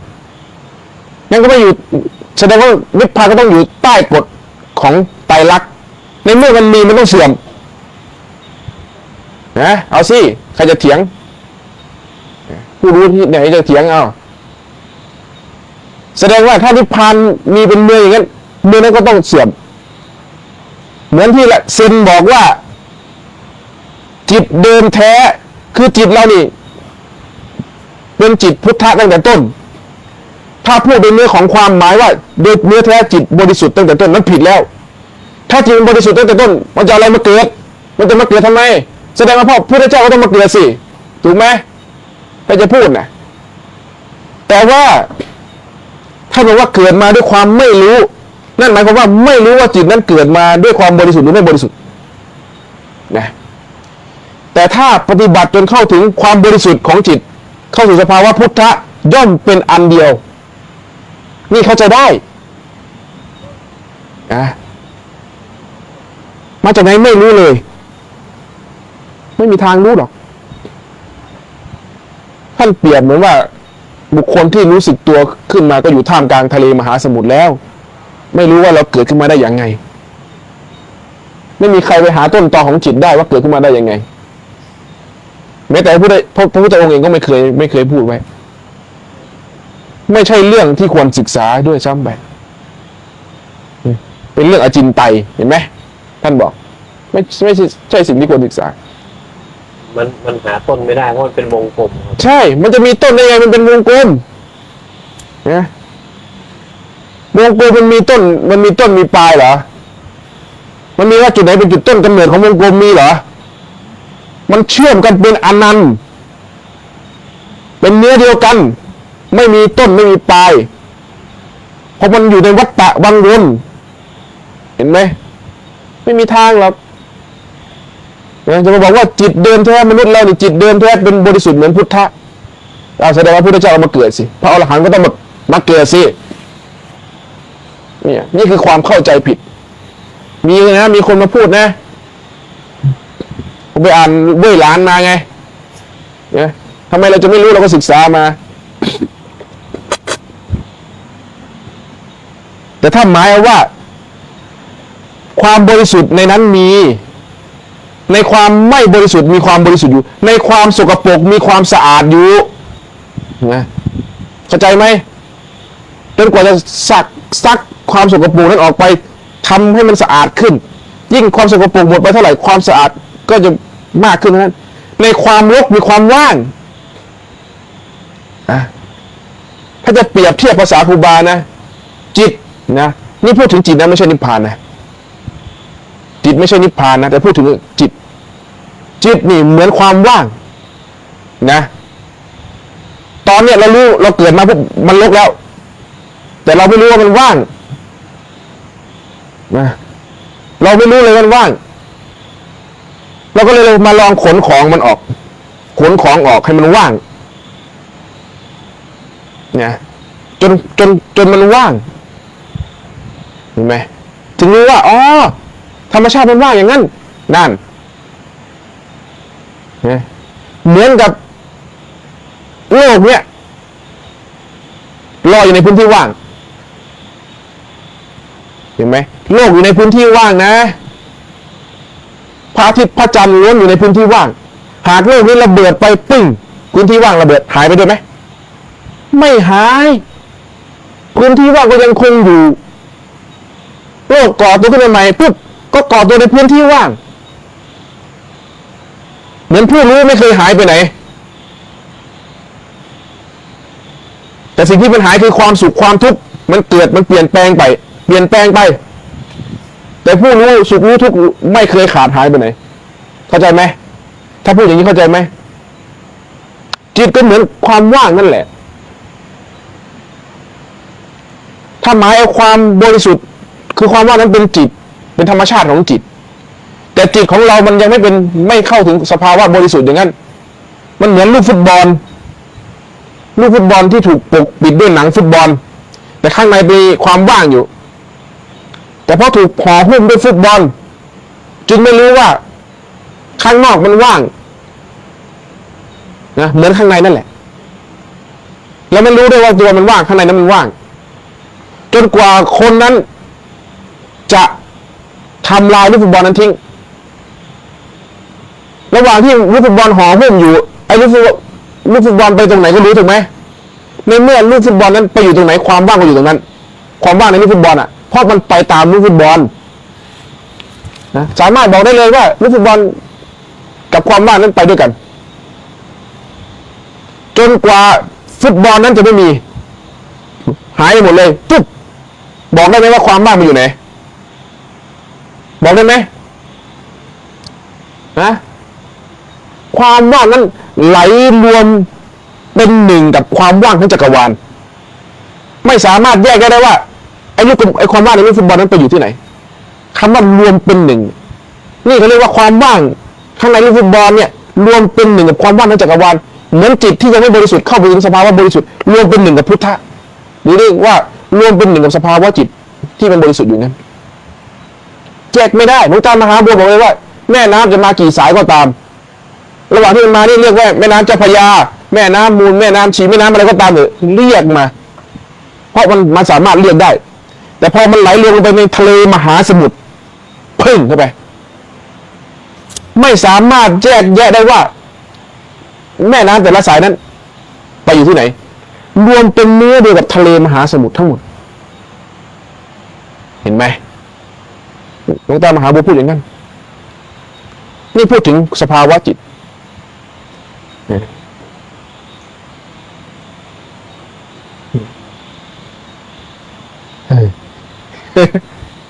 นั่นก็ไม่อยู่ แสดงว่านิพพานก็ต้องอยู่ใต้กฎของไตรลักษณ์ในเมื่อมันมีมันต้องเสื่อมนะเอาสิใครจะเถียงผู้รู้ที่ไหนจะเถียงเอาแสดงว่าถ้านิพพานมีเป็นเมืองอย่างนั้นเมืองนั้นก็ต้องเสื่อมเหมือนที่เซนบอกว่าจิตเดิมแท้คือจิตเรานี่เป็นจิตพุทธะตั้งแต่ต้นถ้าพูดเป็นเนื้อของความหมายว่าโดยเนื้อแท้จิตบริสุทธิ์ตั้งแต่ต้นนั้นผิดแล้วถ้าจิตบริสุทธิ์ตั้งแต่ต้นมันจะอะไรมาเกิดมันจะมาเกิดทำไมแสดงว่าพ่อพระเจ้าก็ต้องมาเกิดสิถูกไหมถ้าจะพูดนะแต่ว่าถ้าบอกว่าเกิดมาด้วยความไม่รู้นั่นหมายความว่าไม่รู้ว่าจิตนั้นเกิดมาด้วยความบริสุทธิ์หรือไม่บริสุทธิ์นะแต่ถ้าปฏิบัติจนเข้าถึงความบริสุทธิ์ของจิตเข้าสู่สภาวะพุทธะย่อมเป็นอันเดียวนี่เข้าใจได้นะมาจากไหนไม่รู้เลยไม่มีทางรู้หรอกท่านเปรียบเหมือนว่าบุคคลที่รู้สึกตัวขึ้นมาก็อยู่ท่ามกลางทะเลมหาสมุทรแล้วไม่รู้ว่าเราเกิดขึ้นมาได้อย่างไงไม่มีใครไปหาต้นตอของจิตได้ว่าเกิดขึ้นมาได้ยังไงแม้แต่พระพุทธองค์เองก็ไม่เคยพูดไว้ไม่ใช่เรื่องที่ควรศึกษาด้วยซ้ำไปเป็นเรื่องอจินไตยเห็นไหมท่านบอกไม่ใช่สิ่งที่ควรศึกษามันหาต้นไม่ได้เพราะมันเป็นวงกลมครับใช่มันจะมีต้นได้ไงมันเป็นวงกลมนะวงกลมมันมีต้นมีปลายเหรอมันมีว่าจุดไหนเป็นจุดต้นกำเนิดของวงกลมมีเหรอมันเชื่อมกันเป็นอนันต์เป็นเนื้อเดียวกันไม่มีต้นไม่มีปลายเพราะมันอยู่ในวัฏฏะวังวนเห็นไหมไม่มีทางหรอกจะมาบอกว่าจิตเดิมแท้มนุษย์เรานี่จิตเดิมแท้เป็นบริสุทธิ์เหมือนพุทธะแสดงว่าพุทธเจ้ามาเกิดสิพระอรหันต์ก็ต้องมาเกิดสินี่คือความเข้าใจผิดมีคนมาพูดนะผมไปอ่านเว่ยหลานมาไงเนี่ยทำไมเราจะไม่รู้เราก็ศึกษามาแต่ถ้าหมายว่าความบริสุทธิ์ในนั้นมีในความไม่บริสุทธิ์มีความบริสุทธิ์อยู่ในความสกปรกมีความสะอาดอยู่นะเข้าใจไหมจนกว่าจะซักความสกปรกนั้นออกไปทำให้มันสะอาดขึ้นยิ่งความสกปรกหมดไปเท่าไหร่ความสะอาดก็จะมากขึ้นนั้นในความรกมีความว่างถ้าจะเปรียบเทียบภาษาครูบานะจิตนะนี่พูดถึงจิตนะไม่ใช่นิพพานนะจิตไม่ใช่นิพพานนะแต่พูดถึงจิตนี่เหมือนความว่างนะตอนเนี้ยเรารู้เราเกิดมาปุ๊บมันรกแล้วแต่เราไม่รู้ว่ามันว่างนะเราไม่รู้เลยว่ามันว่างเราก็เลยมาลองขนของมันออกขนของออกให้มันว่างเนี่ยจนมันว่างเห็นไหมถึงรู้ว่าอ๋อธรรมชาติมันว่างอย่างนั้นนั่นเหมือนกับโลกเนี่ยลอยอยู่ในพื้นที่ว่างเห็นไหมโลกอยู่ในพื้นที่ว่างนะพระอาทิตย์พระจันทร์ล้วนอยู่ในพื้นที่ว่างหากโลกนี้ระเบิดไปปึ้งพื้นที่ว่างระเบิดหายไปด้วยไหมไม่หายพื้นที่ว่างก็ยังคงอยู่โลกก่อตัวขึ้นใหม่ปุ๊บก็ก่อตัวในพื้นที่ว่างเหมือนผู้รู้ไม่เคยหายไปไหนแต่สิ่งที่มันหายคือความสุขความทุกข์มันเกิดมันเปลี่ยนแปลงไปแต่ผู้รู้สุขรู้ทุกข์ไม่เคยขาดหายไปไหนเข้าใจไหมถ้าพูดอย่างนี้เข้าใจไหมจิตก็เหมือนความว่างนั่นแหละถ้าหมายเอาความบริสุทธิ์คือความว่างนั้นเป็นจิตเป็นธรรมชาติของจิตแต่จิตของเรามันยังไม่เข้าถึงสภาวะบริสุทธิ์อย่างนั้นมันเหมือนลูกฟุตบอลที่ถูกปกปิดด้วยหนังฟุตบอลแต่ข้างในมีความว่างอยู่แต่พอถูกห่อหุ้มด้วยฟุตบอลจึงไม่รู้ว่าข้างนอกมันว่างนะเหมือนข้างในนั่นแหละแล้วไม่รู้ด้วยว่าตัวมันว่างข้างในนั้นมันว่าง จนกว่าคนนั้นจะทำลายลูกฟุตบอลนั้นทิ้งระหว่างที่ลูกฟุตบอลห่อหุ้มอยู่ไอ้ลูกฟุตบอลไปตรงไหนก็รู้ถูกไหมในเมื่อลูกฟุตบอลนั้นไปอยู่ตรงไหนความว่างก็อยู่ตรงนั้นความว่างในลูกฟุตบอลอ่ะเพราะมันไปตามลูกฟุตบอลนะสามารถบอกได้เลยว่าลูกฟุตบอลกับความว่างนั้นไปด้วยกันจนกว่าฟุตบอลนั้นจะไม่มีหายไปหมดเลยปุ๊บบอกได้ไหมว่าความว่างมันอยู่ไหนบอกได้ไหมนะความว่างนั้นไหลรวมเป็นหนึ่งกับความว่างทั้งจักรวาลไม่สามารถแยกได้ว่าไอ้ความว่างในลูกฟุตบอลนั้นไปอยู่ที่ไหนคำว่ารวมเป็นหนึ่งนี่เขาเรียกว่าความว่างข้างในลูกฟุตบอลเนี่ยรวมเป็นหนึ่งกับความว่างทั้งจักรวาลเหมือนจิตที่ยังไม่บริสุทธิ์เข้าไปถึงสภาวะบริสุทธิ์รวมเป็นหนึ่งกับพุทธะหรือเรียกว่ารวมเป็นหนึ่งกับสภาวะจิตที่มันบริสุทธิ์อยู่นั้นแยกไม่ได้หลวงตามหาบัวบอกเลยว่าแม่น้ำจะมากี่สายก็ตามระหว่างที่มันมานี่เรียกว่าแม่น้ำเจ้าพระยาแม่น้ำมูลแม่น้ำชีแม่น้ำอะไรก็ตามเถอะเรียกมาเพราะมันสามารถเรียกได้แต่พอมันไหลลงไปในทะเลมหาสมุทรพึ่งเข้าไปไม่สามารถแยกแยะได้ว่าแม่น้ำแต่ละสายนั้นไปอยู่ที่ไหนรวมเป็นเนื้อเดียวกับทะเลมหาสมุทรทั้งหมดเห็นไหมหลวงตามหาบัวพูดอย่างนั้นนี่พูดถึงสภาวะจิต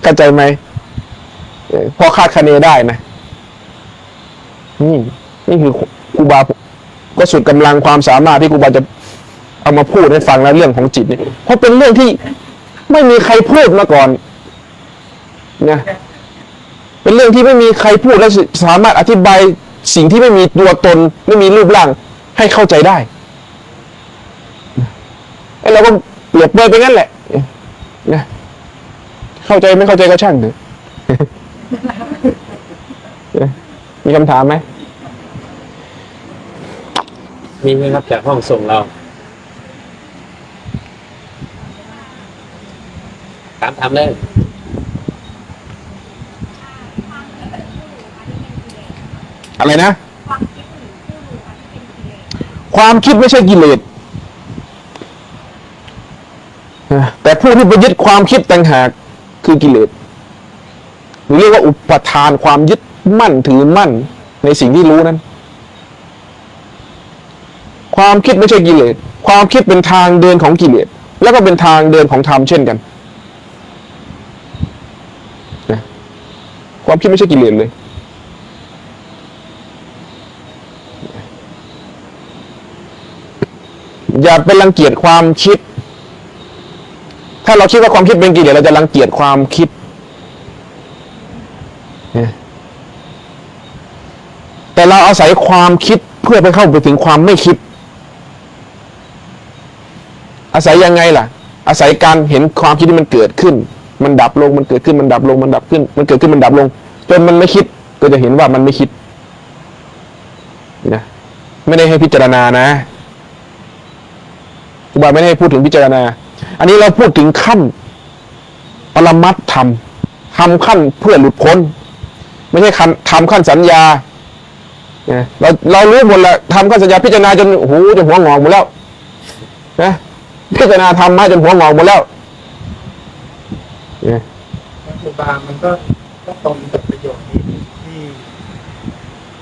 เข้าใจไหมพอคาดคะเนได้นะนี่คือครูบาก็สุดกำลังความสามารถที่ครูบาจะเอามาพูดให้ฟังแล้วเรื่องของจิตเนี่ยเพราะเป็นเรื่องที่ไม่มีใครพูดมาก่อนนะเป็นเรื่องที่ไม่มีใครพูดและสามารถอธิบายสิ่งที่ไม่มีตัวตนไม่มีรูปร่างให้เข้าใจได้ไอ้เราก็เปรียบเปรยไปงั้นแหละนะเข้าใจไม่เข้าใจก็ช่างเถอะมีคำถามไหมมีไหมครับจากห้องส่งเราถามเลยอะไรนะความคิดไม่ใช่กิเลสแต่ผู้ที่ไปยึดความคิดต่างหากคือกิเลสหรือเรียกว่าอุปทานความยึดมั่นถือมั่นในสิ่งที่รู้นั้นความคิดไม่ใช่กิเลสความคิดเป็นทางเดินของกิเลสแล้วก็เป็นทางเดินของธรรมเช่นกันความคิดไม่ใช่กิเลสเลยอย่าไปรังเกียจความคิดถ้าเราคิดว่าความคิดเป็นกิเลสเราจะรังเกียจความคิดแต่เราอาศัยความคิดเพื่อไปเข้าไปถึงความไม่คิดอาศัยยังไงล่ะอาศัยการเห็นความคิดที่มันเกิดขึ้นมันดับลงมันเกิดขึ้นมันดับลงมันดับขึ้นมันเกิดขึ้นมันดับลงจนมันไม่คิดก็จะเห็นว่ามันไม่คิดนะไม่ได้ให้พิจารณานะครูบาไม่ได้ให้พูดถึงพิจารณาอันนี้เราพูดถึงขั้นปรมัตถ์ธรรมทำขั้นเพื่อหลุดพ้นไม่ใช่ทำขั้นสัญญาเรารู้หมดแล้วทำขั้นสัญญาพิจารณาจนหูจนหัวงอกหมดแล้วนะพิจารณาทำมาจนหัวงอกหมดแล้วครูบามันก็ตรงกับประโยชน์นี้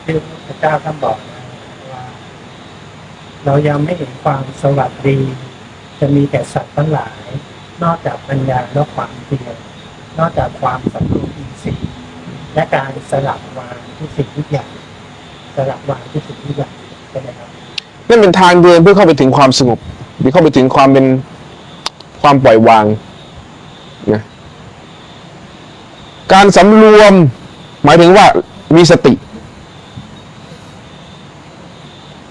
ที่พระเจ้าท่านบอกนะว่าเรายังไม่เห็นความสวัสดีจะมีแต่สัตว์ทั้งหลายนอกจากปัญญาและความเพียรนอกจากความสำรวมอินทรีย์และการสลับวางทุกสิ่งทุกอย่างสลับวางทุกสิ่งทุกอย่างใช่ไหมครับนั่นเป็นทางเดินเพื่อเข้าไปถึงความสงบหรือเข้าไปถึงความเป็นความปล่อยวางนะการสำรวมหมายถึงว่ามีสติ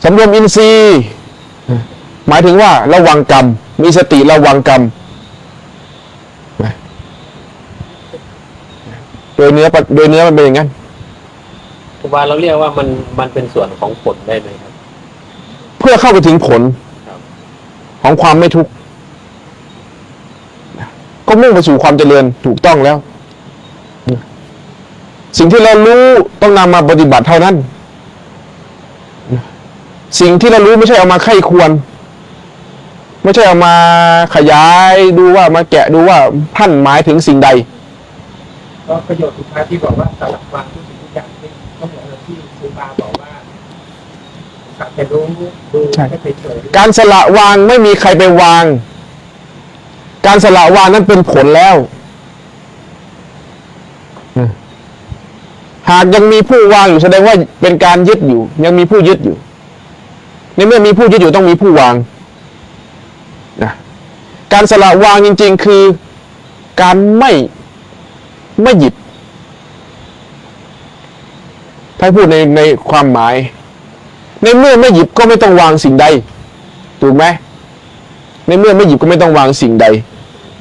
สำรวมอินทรีย์หมายถึงว่าระวังกรรมมีสติระวังกรรมโดยเนื้อมันเป็นอย่างนั้นครูบาเราเรียกว่ามันเป็นส่วนของผลได้ไหมครับเพื่อเข้าไปถึงผลของความไม่ทุกข์ ก็มุ่งไปสู่ความเจริญถูกต้องแล้ว สิ่งที่เรารู้ต้องนำมาปฏิบัติเท่านั้น สิ่งที่เรารู้ไม่ใช่เอามาไข้ควร ไม่ใช่เอามาขยายดูว่ามาแกะดูว่าท่านหมายถึงสิ่งใด ก็ประโยชน์สุดท้ายที่บอกว่าสลับวางทุกสิ่งทุกอย่างนี่ก็เหมือนกับที่ครูบาบอกว่าสักแต่รู้ดูแค่เฉยๆ การสละวางไม่มีใครไปวาง การสละวางนั้นเป็นผลแล้ว หากยังมีผู้วางอยู่แสดงว่าเป็นการยึดอยู่ ยังมีผู้ยึดอยู่ในเมื่อมีผู้ยึดอยู่ต้องมีผู้วางนะการสละวางจริงๆคือการไม่หยิบถ้าพูดในความหมาย ในเมื่อไม่หยิบก็ไม่ต้องวางสิ่งใดถูกไหมในเมื่อไม่หยิบก็ไม่ต้องวางสิ่งใด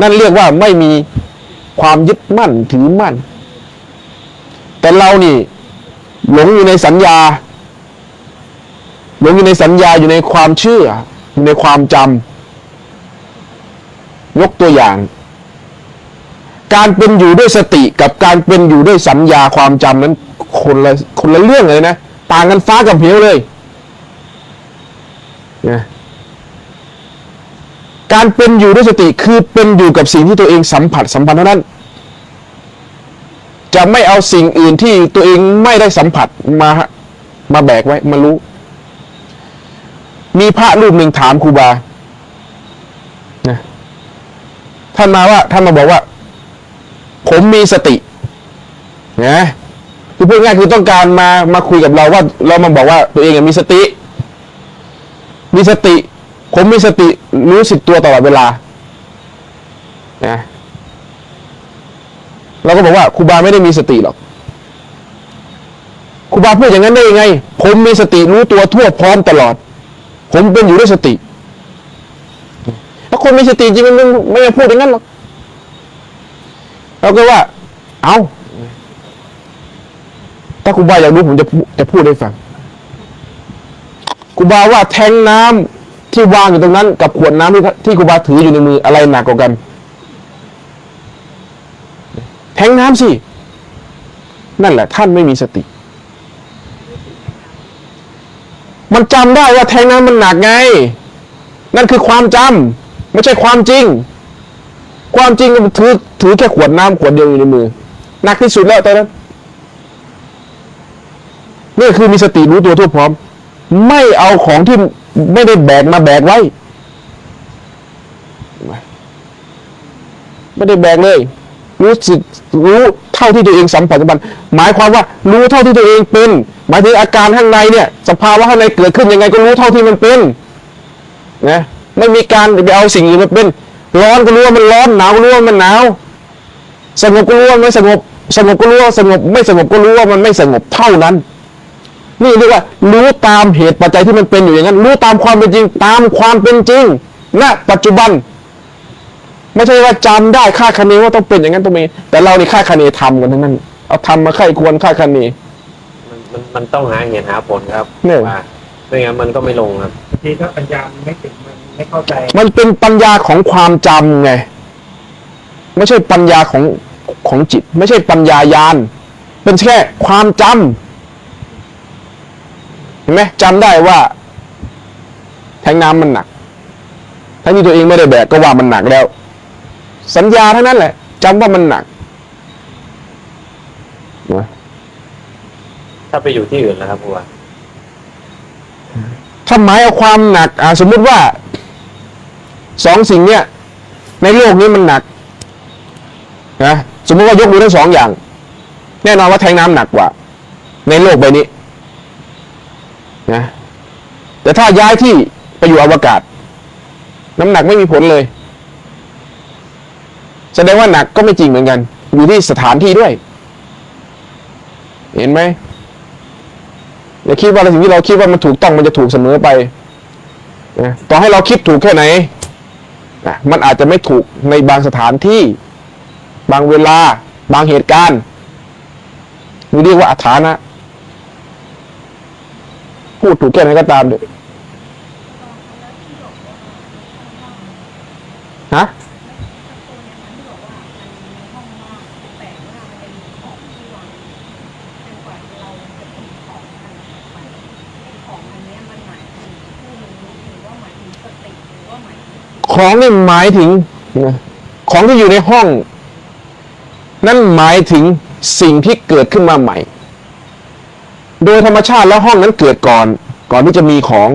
นั่นเรียกว่าไม่มีความยึดมั่นถือมั่นแต่เรานี่หลงอยู่ในสัญญาหลงอยู่ในสัญญาอยู่ในความเชื่ออยู่ในความจำยกตัวอย่างการเป็นอยู่ด้วยสติกับการเป็นอยู่ด้วยสัญญาความจำนั้นคนละเรื่องเลยนะต่างกันฟ้ากับเหวเลยนะการเป็นอยู่ด้วยสติคือเป็นอยู่กับสิ่งที่ตัวเองสัมผัสสัมพันธ์เท่านั้นจะไม่เอาสิ่งอื่นที่ตัวเองไม่ได้สัมผัสมาแบกไว้มารู้มีพระรูปหนึ่งถามครูบานะท่านมาบอกว่าผมมีสตินะคือพูดง่ายคือต้องการมาคุยกับเราว่าเรามาบอกว่าตัวเองมีสติผมมีสติรู้สึกตัวตลอดเวลานะเราก็บอกว่าครูบาไม่ได้มีสติหรอกครูบาพูดอย่างนั้นได้ยังไงผมมีสติรู้ตัวทั่วพร้อมตลอดผมเป็นอยู่ด้วยสติถ้าคนมีสติจริงมันไม่พูดอย่างนั้นหรอกเราก็ว่าเอาถ้าครูบาอยากรู้ผมจะพูดให้ฟังครูบาว่าแทงน้ำที่วางอยู่ตรงนั้นกับขวดน้ำที่ครูบาถืออยู่ในมืออะไรหนักกว่ากันแทงน้ำสินั่นแหละท่านไม่มีสติมันจำได้ว่าแทงน้ำมันหนักไงนั่นคือความจำไม่ใช่ความจริงความจริงมันถือแค่ขวดน้ำขวดเดียวอยู่ในมือหนักที่สุดแล้วตอนนั้นนี่คือมีสติรู้ตัวทั่วพร้อมไม่เอาของที่ไม่ได้แบกมาแบกไว้ไม่ได้แบกเลยรู้เท่าที่ตัวเองสัมผัสสัมพันธ์หมายความว่ารู้เท่าที่ตัวเองเป็นหมายถึงอาการข้างในเนี่ยสภาวะข้างในเกิดขึ้นยังไงก็รู้เท่าที่มันเป็นนะไม่มีการไปเอาสิ่งอื่นมาเป็นร้อนก็รู้ว่ามันร้อนหนาวก็รู้ว่ามันหนาวสงบก็รู้ว่าไม่สงบสงบก็รู้ว่าสงบไม่สงบก็รู้ว่ามันไม่สงบเท่านั้นนี่เรียกว่ารู้ตามเหตุปัจจัยที่มันเป็นอยู่อย่างนั้นรู้ตามความเป็นจริงตามความเป็นจริงณปัจจุบันไม่ใช่ว่าจำได้คาดคะเนว่าต้องเป็นอย่างนั้นต้องมีแต่เรานี่คาดคะเนทำกันทั้งนั้นเอาทำมาไข้ควรคาดคะเนมันต้องหาเหตุหาผลครับ เนี่ย ว่าไม่งั้นมันก็ไม่ลงครับ บางทีถ้าปัญญามันไม่ถึงมันไม่เข้าใจ มันเป็นปัญญาของความจำไงไม่ใช่ปัญญาของจิตไม่ใช่ปัญญายาณเป็นแค่ความจำเห็นไหมจำได้ว่าแทงน้ำมันหนักทั้งที่ตัวเองไม่ได้แบกก็ว่ามันหนักแล้วสัญญาเท่านั้นแหละจำว่ามันหนักนะ ถ้าไปอยู่ที่อื่นแล้วครับครูบา ถ้าหมายเอาความหนักสมมุติว่าสองสิ่งเนี้ยในโลกนี้มันหนักนะสมมติว่ายกดูทั้งสองอย่างแน่นอนว่าแทงน้ำหนักกว่าในโลกใบนี้นะแต่ถ้าย้ายที่ไปอยู่อวกาศน้ำหนักไม่มีผลเลยแสดงว่าหนักก็ไม่จริงเหมือนกันอยู่ที่สถานที่ด้วยเห็นไหมอย่าคิดว่าสิ่งที่เราคิดว่ามันถูกต้องมันจะถูกเสมอไปนะต่อให้เราคิดถูกแค่ไหนนะมันอาจจะไม่ถูกในบางสถานที่บางเวลาบางเหตุการณ์นี่เรียกว่าอัฏฐานะพูดถูกแค่ไหนก็ตามเด็กฮะ ของนี่หมายถึงนะของที่อยู่ในห้อง นั่นหมายถึงสิ่งที่เกิดขึ้นมาใหม่ โดยธรรมชาติแล้วห้องนั้นเกิดก่อนที่จะมีของ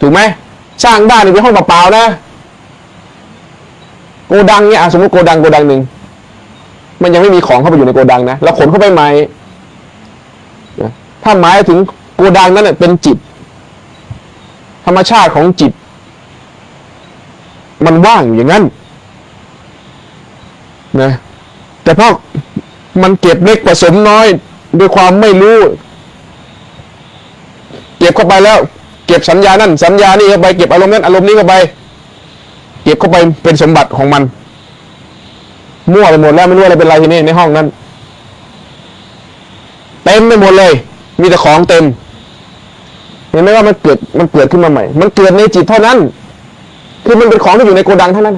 ถูกไหมสร้างบ้านเป็นห้องเปล่าๆนะโกดังเนี่ยสมมติโกดังหนึ่งมันยังไม่มีของเข้าไปอยู่ในโกดังนะแล้วขนเข้าไปใหม่ถ้าหมายถึงโกดังนั้นเป็นจิตธรรมชาติของจิตมันว่างอยู่อย่างนั้นนะแต่เพราะมันเก็บเล็กผสมน้อยด้วยความไม่รู้เก็บเข้าไปแล้วเก็บสัญญานั่นสัญญานี่เข้าไปเก็บอารมณ์นั้นอารมณ์นี้เข้าไปเก็บเข้าไปเป็นสมบัติของมันมั่วไปหมดแล้วไม่รู้อะไรเป็นไรทีนี้ในห้องนั้นเต็มไปหมดเลยมีแต่ของเต็มเห็นไหมว่ามันเกิดขึ้นมาใหม่มันเกิดในจิตเท่านั้นคือมันเป็นของที่อยู่ในโกดังเท่านั้น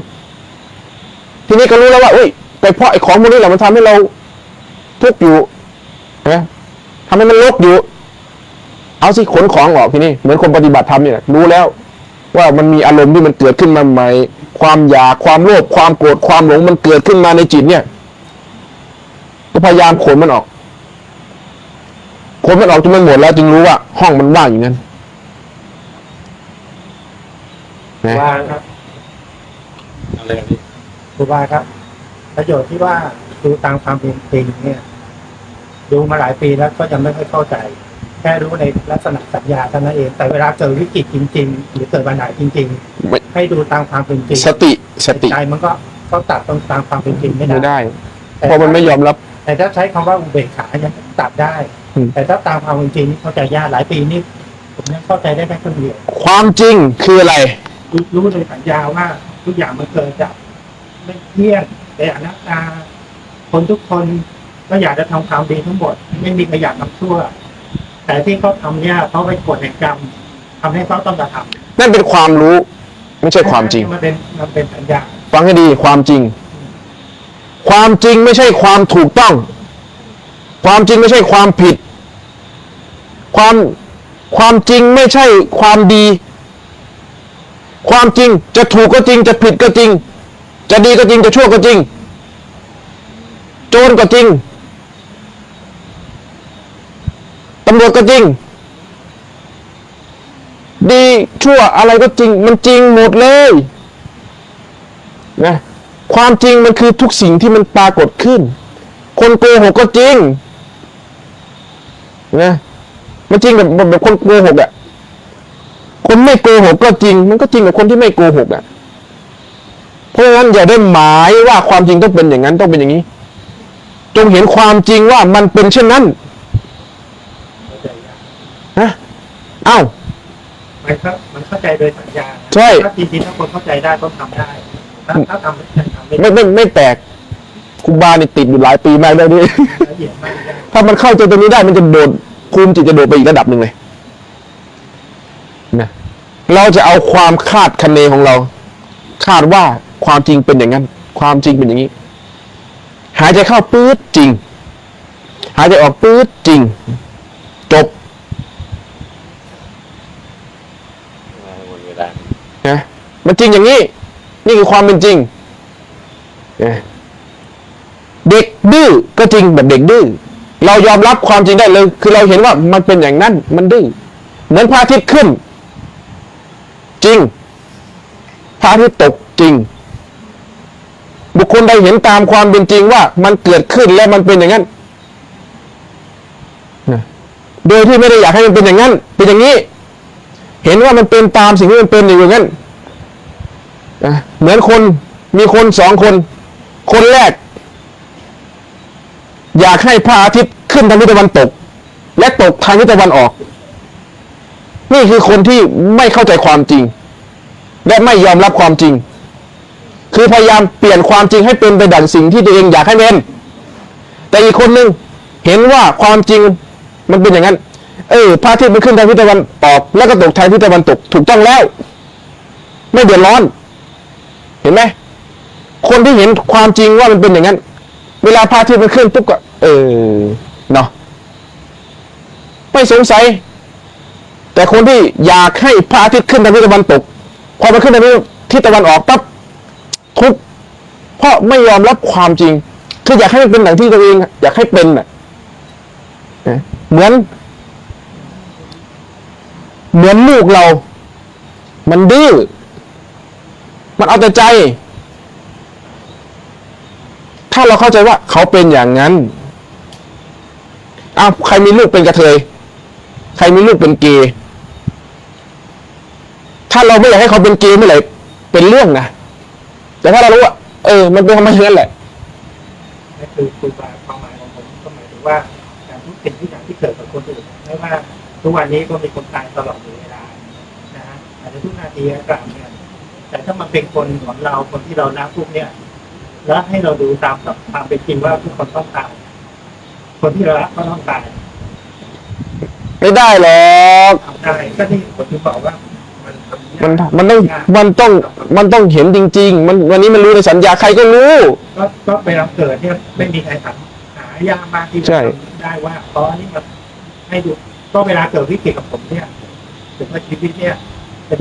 ทีนี้ก็รู้แล้วว่าอุ้ยแต่เพราะไอ้ของพวกนี้แหละมันทำให้เราทุกข์อยู่นะทำให้มันรกอยู่เอาสิขนของออกทีนี้เหมือนคนปฏิบัติธรรมเนี่ยรู้แล้วว่ามันมีอารมณ์ที่มันเกิดขึ้นมาใหม่ความอยากความโลภความโกรธความหลงมันเกิดขึ้นมาในจิตเนี่ยก็พยายามขนมันออกจนมันหมดแล้วจึงรู้ว่าห้องมันว่างอย่างนั้นนะ ว่าครับ อะไรแบบนี้ ครูบาครับประโยชน์ที่ว่าดูตามความเป็นจริงเนี่ยดูมาหลายปีแล้วก็ยังไม่ค่อยเข้าใจแค่รู้ในลักษณะสัญญาเท่านั้นเองแต่เวลาเจอวิกฤตจริงๆหรือเกิดปัญหาจริง ไม่ ๆ ให้ดูตามความเป็นจริง สติ ใจมันก็ตัดตามความเป็นจริงไม่ ไม่ ได้ ได้เพราะมันไม่ยอมรับ แต่ถ้าใช้คำว่าอุเบกขายังตัดได้ อืม แต่ถ้าตามความเป็นจริงนี่เข้าใจยากหลายปีนี่ผมยังเข้าใจได้แค่คนเดียว ความจริงคืออะไร รู้ในสัญญาว่าทุกอย่างมันเกิดจากไม่เที่ยงแต่อนัตตาคนทุกคนก็อยากจะทำความดีทั้งหมดไม่มีใครอยากทำชั่ว แต่ที่เขาทำเนี่ยเขาไปกดแห่งกรรมทำให้เขาต้องกระทำ นั่นเป็นความรู้ ไม่ใช่ความจริง มันเป็นสัญญา ฟังให้ดีความจริง ความจริงไม่ใช่ความถูกต้อง ความจริงไม่ใช่ความผิด ความจริงไม่ใช่ความดี ความจริงจะถูกก็จริงจะผิดก็จริง จะดีก็จริงจะชั่วก็จริงโจรก็จริงตำรวจก็จริงดีชั่วอะไรก็จริงมันจริงหมดเลยนะความจริงมันคือทุกสิ่งที่มันปรากฏขึ้นคนโกหกก็จริงนะมันจริงแบบคนโกหกอ่ะคนไม่โกหกก็จริงมันก็จริงกับคนที่ไม่โกหกอ่ะเพราะฉะนั้นอย่าได้หมายว่าความจริงต้องเป็นอย่างนั้นต้องเป็นอย่างนี้จงเห็นความจริงว่ามันเป็นเช่นนั้น เข้าใจยาก ฮะเอ้า มันเข้าใจโดยสัญญา ใช่ ถ้าจริงๆถ้าคนเข้าใจได้ก็ทำได้ถ้าทำไม่ได้ ไม่แปลกครูบานี่ติดอยู่หลายปีมากแล้วนี่ ละเอียดมากยาก ถ้ามันเข้าใจตรงนี้ได้มันจะโดดภูมิจิตจะโดดไปอีกระดับหนึ่งเลยนะเราจะเอาความคาดคะเนของเรา คาดว่าความจริงเป็นอย่างนั้นความจริงเป็นอย่างนี้ หายใจเข้าปื๊ดจริง หายใจออกปื๊ดจริง จบ หมดเวลา นะมันจริงอย่างนี้ นี่คือความเป็นจริงนะเด็กดื้อก็จริงแบบเด็กดื้อเรายอมรับความจริงได้เลย คือเราเห็นว่ามันเป็นอย่างนั้นมันดื้อเหมือนพระอาทิตย์ขึ้น จริงพระอาทิตย์ตกจริง บุคคลใดเห็นตามความเป็นจริงว่ามันเกิดขึ้นและมันเป็นอย่างนั้นนะโดยที่ไม่ได้อยากให้มันเป็นอย่างนั้นเป็นอย่างนี้ เห็นว่ามันเป็นตามสิ่งที่มันเป็นอย่างนั้นนะเหมือนมีคนสองคนแรก อยากให้พระอาทิตย์ขึ้นทางทิศตะวันตก และตกทางทิศตะวันออก นี่คือคนที่ไม่เข้าใจความจริง และไม่ยอมรับความจริง คือพยายามเปลี่ยนความจริงให้เป็นไปดั่งสิ่งที่ตัวเองอยากให้เป็นแต่อีกคนนึงเห็นว่าความจริงมันเป็นอย่างนั้นพระอาทิตย์มันขึ้นทางทิศตะวันออกแล้วก็ตกทางทิศตะวันตกถูกต้องแล้ว ไม่เดือดร้อน เห็นไหมคนที่เห็นความจริงว่ามันเป็นอย่างนั้น เวลาพระอาทิตย์มันขึ้นปุ๊บก็เนาะไม่สงสัย แต่คนที่อยากให้พระอาทิตย์ขึ้นทางทิศตะวันตก พอมาขึ้นในที่ตะวันออกปั๊บทุกข์เพราะไม่ยอมรับความจริงคืออยากให้มันเป็นอย่างที่ตัวเองอยากให้เป็นน่ะเหมือนลูกเรา มันดื้อมันเอาแต่ใจ ถ้าเราเข้าใจว่าเขาเป็นอย่างนั้นอ้าวใครมีลูกเป็นกระเทยใครมีลูกเป็นเกย์ถ้าเราไม่อยากให้เขาเป็นเกย์เมื่อไหร่เป็นเรื่องนะแต่ถ้าเรารู้ว่ามันเป็นธรรมชาติแหละนั่นคือความหมายของผมก็หมายถึงว่าการทุกสิ่งทุกอย่างที่เกิดกับคนอื่นไม่ว่าทุกวันนี้ก็มีคนตายตลอดเวลานะฮะอาจจะทุกนาทีกลางเนี่ยแต่ถ้ามันเป็นคนของเราคนที่เรารักพวกเนี่ยแล้วให้เราดูตามกับความเป็นจริงว่าทุกคนต้องตายคนที่เรารักก็ต้องตายไม่ได้หรอกได้ก็นี่ผมถึงบอกว่ามันต้องเห็นจริงๆวันนี้มันรู้ในสัญญาใครก็รู้ก็เวลาเกิดเนี่ยไม่มีใครทำหายามาที่จะได้ว่าตอนนี้มันให้ดูก็เวลาเกิดวิกฤตกับผมเนี่ยถึงว่าชีวิตเนี่ย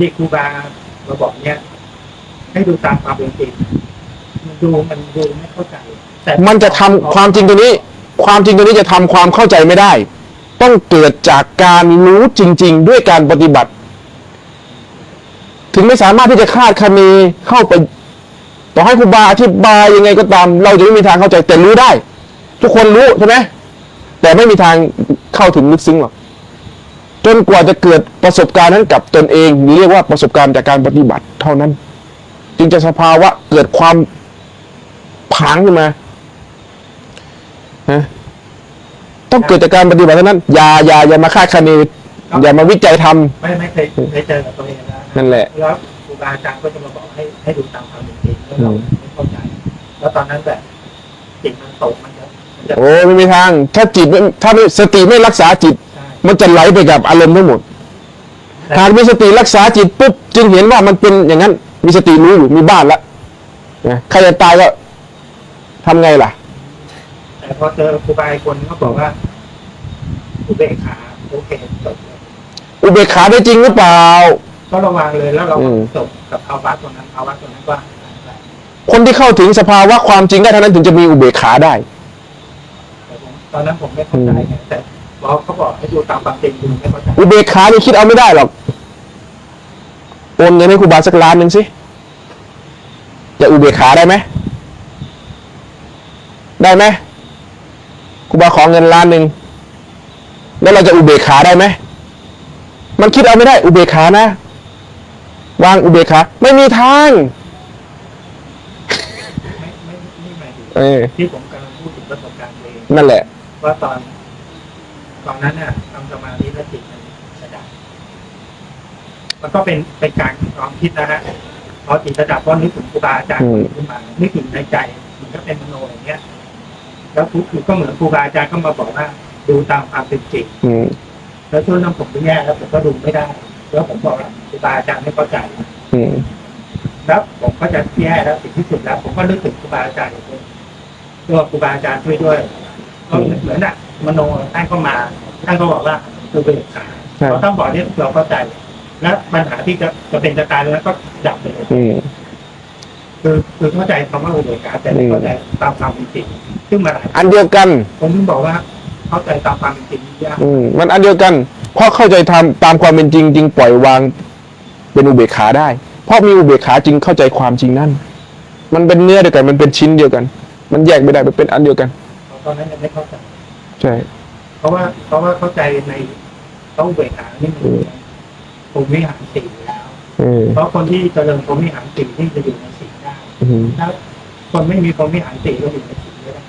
ที่ครูบาเราบอกเนี่ยให้ดูตามความเป็นจริงมันดูไม่เข้าใจแต่มันจะทำความจริงตัวนี้จะทำความเข้าใจไม่ได้ต้องเกิดจากการรู้จริงๆด้วยการปฏิบัติถึงไม่สามารถที่จะคาดคะเนเข้าไปต่อให้ครูบาอธิบายยังไงก็ตามเราจะไม่มีทางเข้าใจแต่รู้ได้ทุกคนรู้ใช่ไหมแต่ไม่มีทางเข้าถึงลึกซึ้งหรอกจนกว่าจะเกิดประสบการณ์นั้นกับตนเองเรียกว่าประสบการณ์จากการปฏิบัติเท่านั้นจึงจะสภาวะเกิดความผางขึ้นมาต้องเกิดจากการปฏิบัติเท่านั้นอย่ามาคาดคะเนอย่ามาวิจัยทำไม่เคยเจอกับตัวเองแล้วนั่นแหละแล้วครูบาอาจารย์ก็จะมาบอกให้ดูตามความเป็นจริงแล้วเราไม่เข้าใจแล้วตอนนั้นแบบจิตมันตกมันจะโอ้ไม่มีทางถ้าสติไม่รักษาจิตมันจะไหลไปกับอารมณ์ทั้งหมดหากมีสติรักษาจิตปุ๊บจึงเห็นว่ามันเป็นอย่างนั้นมีสติรู้อยู่มีบ้านละใครจะตายก็ทำไงล่ะแต่พอเจอครูบาอีกคนเขาบอกว่าอุเบกขาโอเคจบอุเบกขาได้จริงหรือเปล่าก็ระวังเลยแล้วเราจบกับภาวะตัวนั้นว่าคนที่เข้าถึงสภาวะความจริงได้เท่านั้นถึงจะมีอุเบกขาได้ตอนนั้นผมไม่เข้าใจไงแต่เขาบอกให้ดูตามความจริงดูไม่เข้าใจอุเบกขานี่คิดเอาไม่ได้หรอกโอนเงินให้ครูบาสักล้านหนึ่งสิจะอุเบกขาได้ไหมครูบาขอเงินล้านหนึ่งแล้วเราจะอุเบกขาได้ไหมมันคิดเอาไม่ได้อุเบกขานะวางอุเบกขาไม่มีทางที่ผมกำลังพูดถึงประสบการณ์เองนั่นแหละว่าตอนนั้นเนี่ยทำสมาธิแล้วจิตมันสะดับมันก็เป็นการความคิดนะฮะพอจิตสะดับก็นึกถึงครูบาอาจารย์ขึ้นมานึกถึงในใจมันก็เป็นมโนอย่างเงี้ยแล้วคือก็เหมือนครูบาอาจารย์ก็มาบอกว่าดูตามความเป็นจริงแล้วช่วงนั้นผมไปแย่แล้วผมก็ดูไม่ได้แล้วผมบอกว่าครูบาอาจารย์ไม่เข้าใจแล้วผมก็จะแย่แล้วสิ่งที่สุดแล้วผมก็นึกถึงครูบาอาจารย์ด้วยครูบาอาจารย์ช่วยด้วยก็เหมือนมโนท่านก็มาท่านก็บอกว่าคือเบกขาเราต้องบอกเนี่ยเราเข้าใจและปัญหาที่จะเป็นจะตายแล้วก็ดับไปเลยคือเข้าใจคำว่าอุเบกขาแต่ไม่เข้าใจตามความเป็นจริงซึ่งมาอันเดียวกันผมถึงบอกว่าเข้าใจตามความเป็นจริงยากมันอันเดียวกันเพราะเข้าใจทำตามความเป็นจริงจริงปล่อยวางเป็นอุเบกขาได้เพราะมีอุเบกขาจึงเข้าใจความจริงนั่นมันเป็นเนื้อเดียวกันมันเป็นชิ้นเดียวกันมันแยกไม่ได้มันเป็นอันเดียวกันตอนนั้นยังไม่เข้าใจใช่เพราะว่าเข้าใจในต้องอุเบกขานี่มันผมวิหารสี่แล้วเพราะคนที่เจริญผมวิหารสี่ที่จะอยู่ในสี่ได้ถ้าคนไม่มีผมวิหารสี่ก็อยู่ในสี่ไม่ได้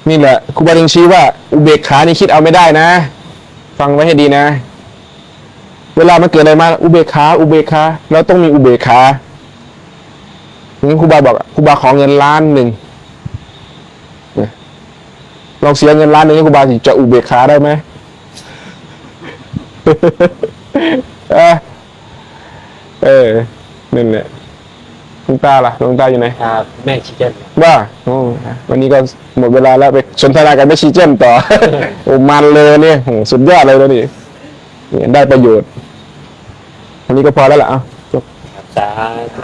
นี่แหละครูบาจึงชี้ว่าอุเบกขานี่คิดเอาไม่ได้นะฟังไว้ให้ดีนะเวลามันเกิดอะไรมาอุเบกขาแล้วต้องมีอุเบกขางั้นครูบาบอกครูบาขอเงินล้านหนึ่งลองเสียเงินล้านหนึ่งให้ครูบาสิจะอุเบกขาได้ไหมนั่นแหละหลวงตาล่ะหลวงตาอยู่ไหนแม่ชีเจนว่าวันนี้ก็หมดเวลาแล้วไปสนทนากันแม่ชีเจนต่อโอ้มันเลยเนี่ยสุดยอดเลยแล้วนี่ได้ประโยชน์วันนี้ก็พอแล้วล่ะจบ สาธุ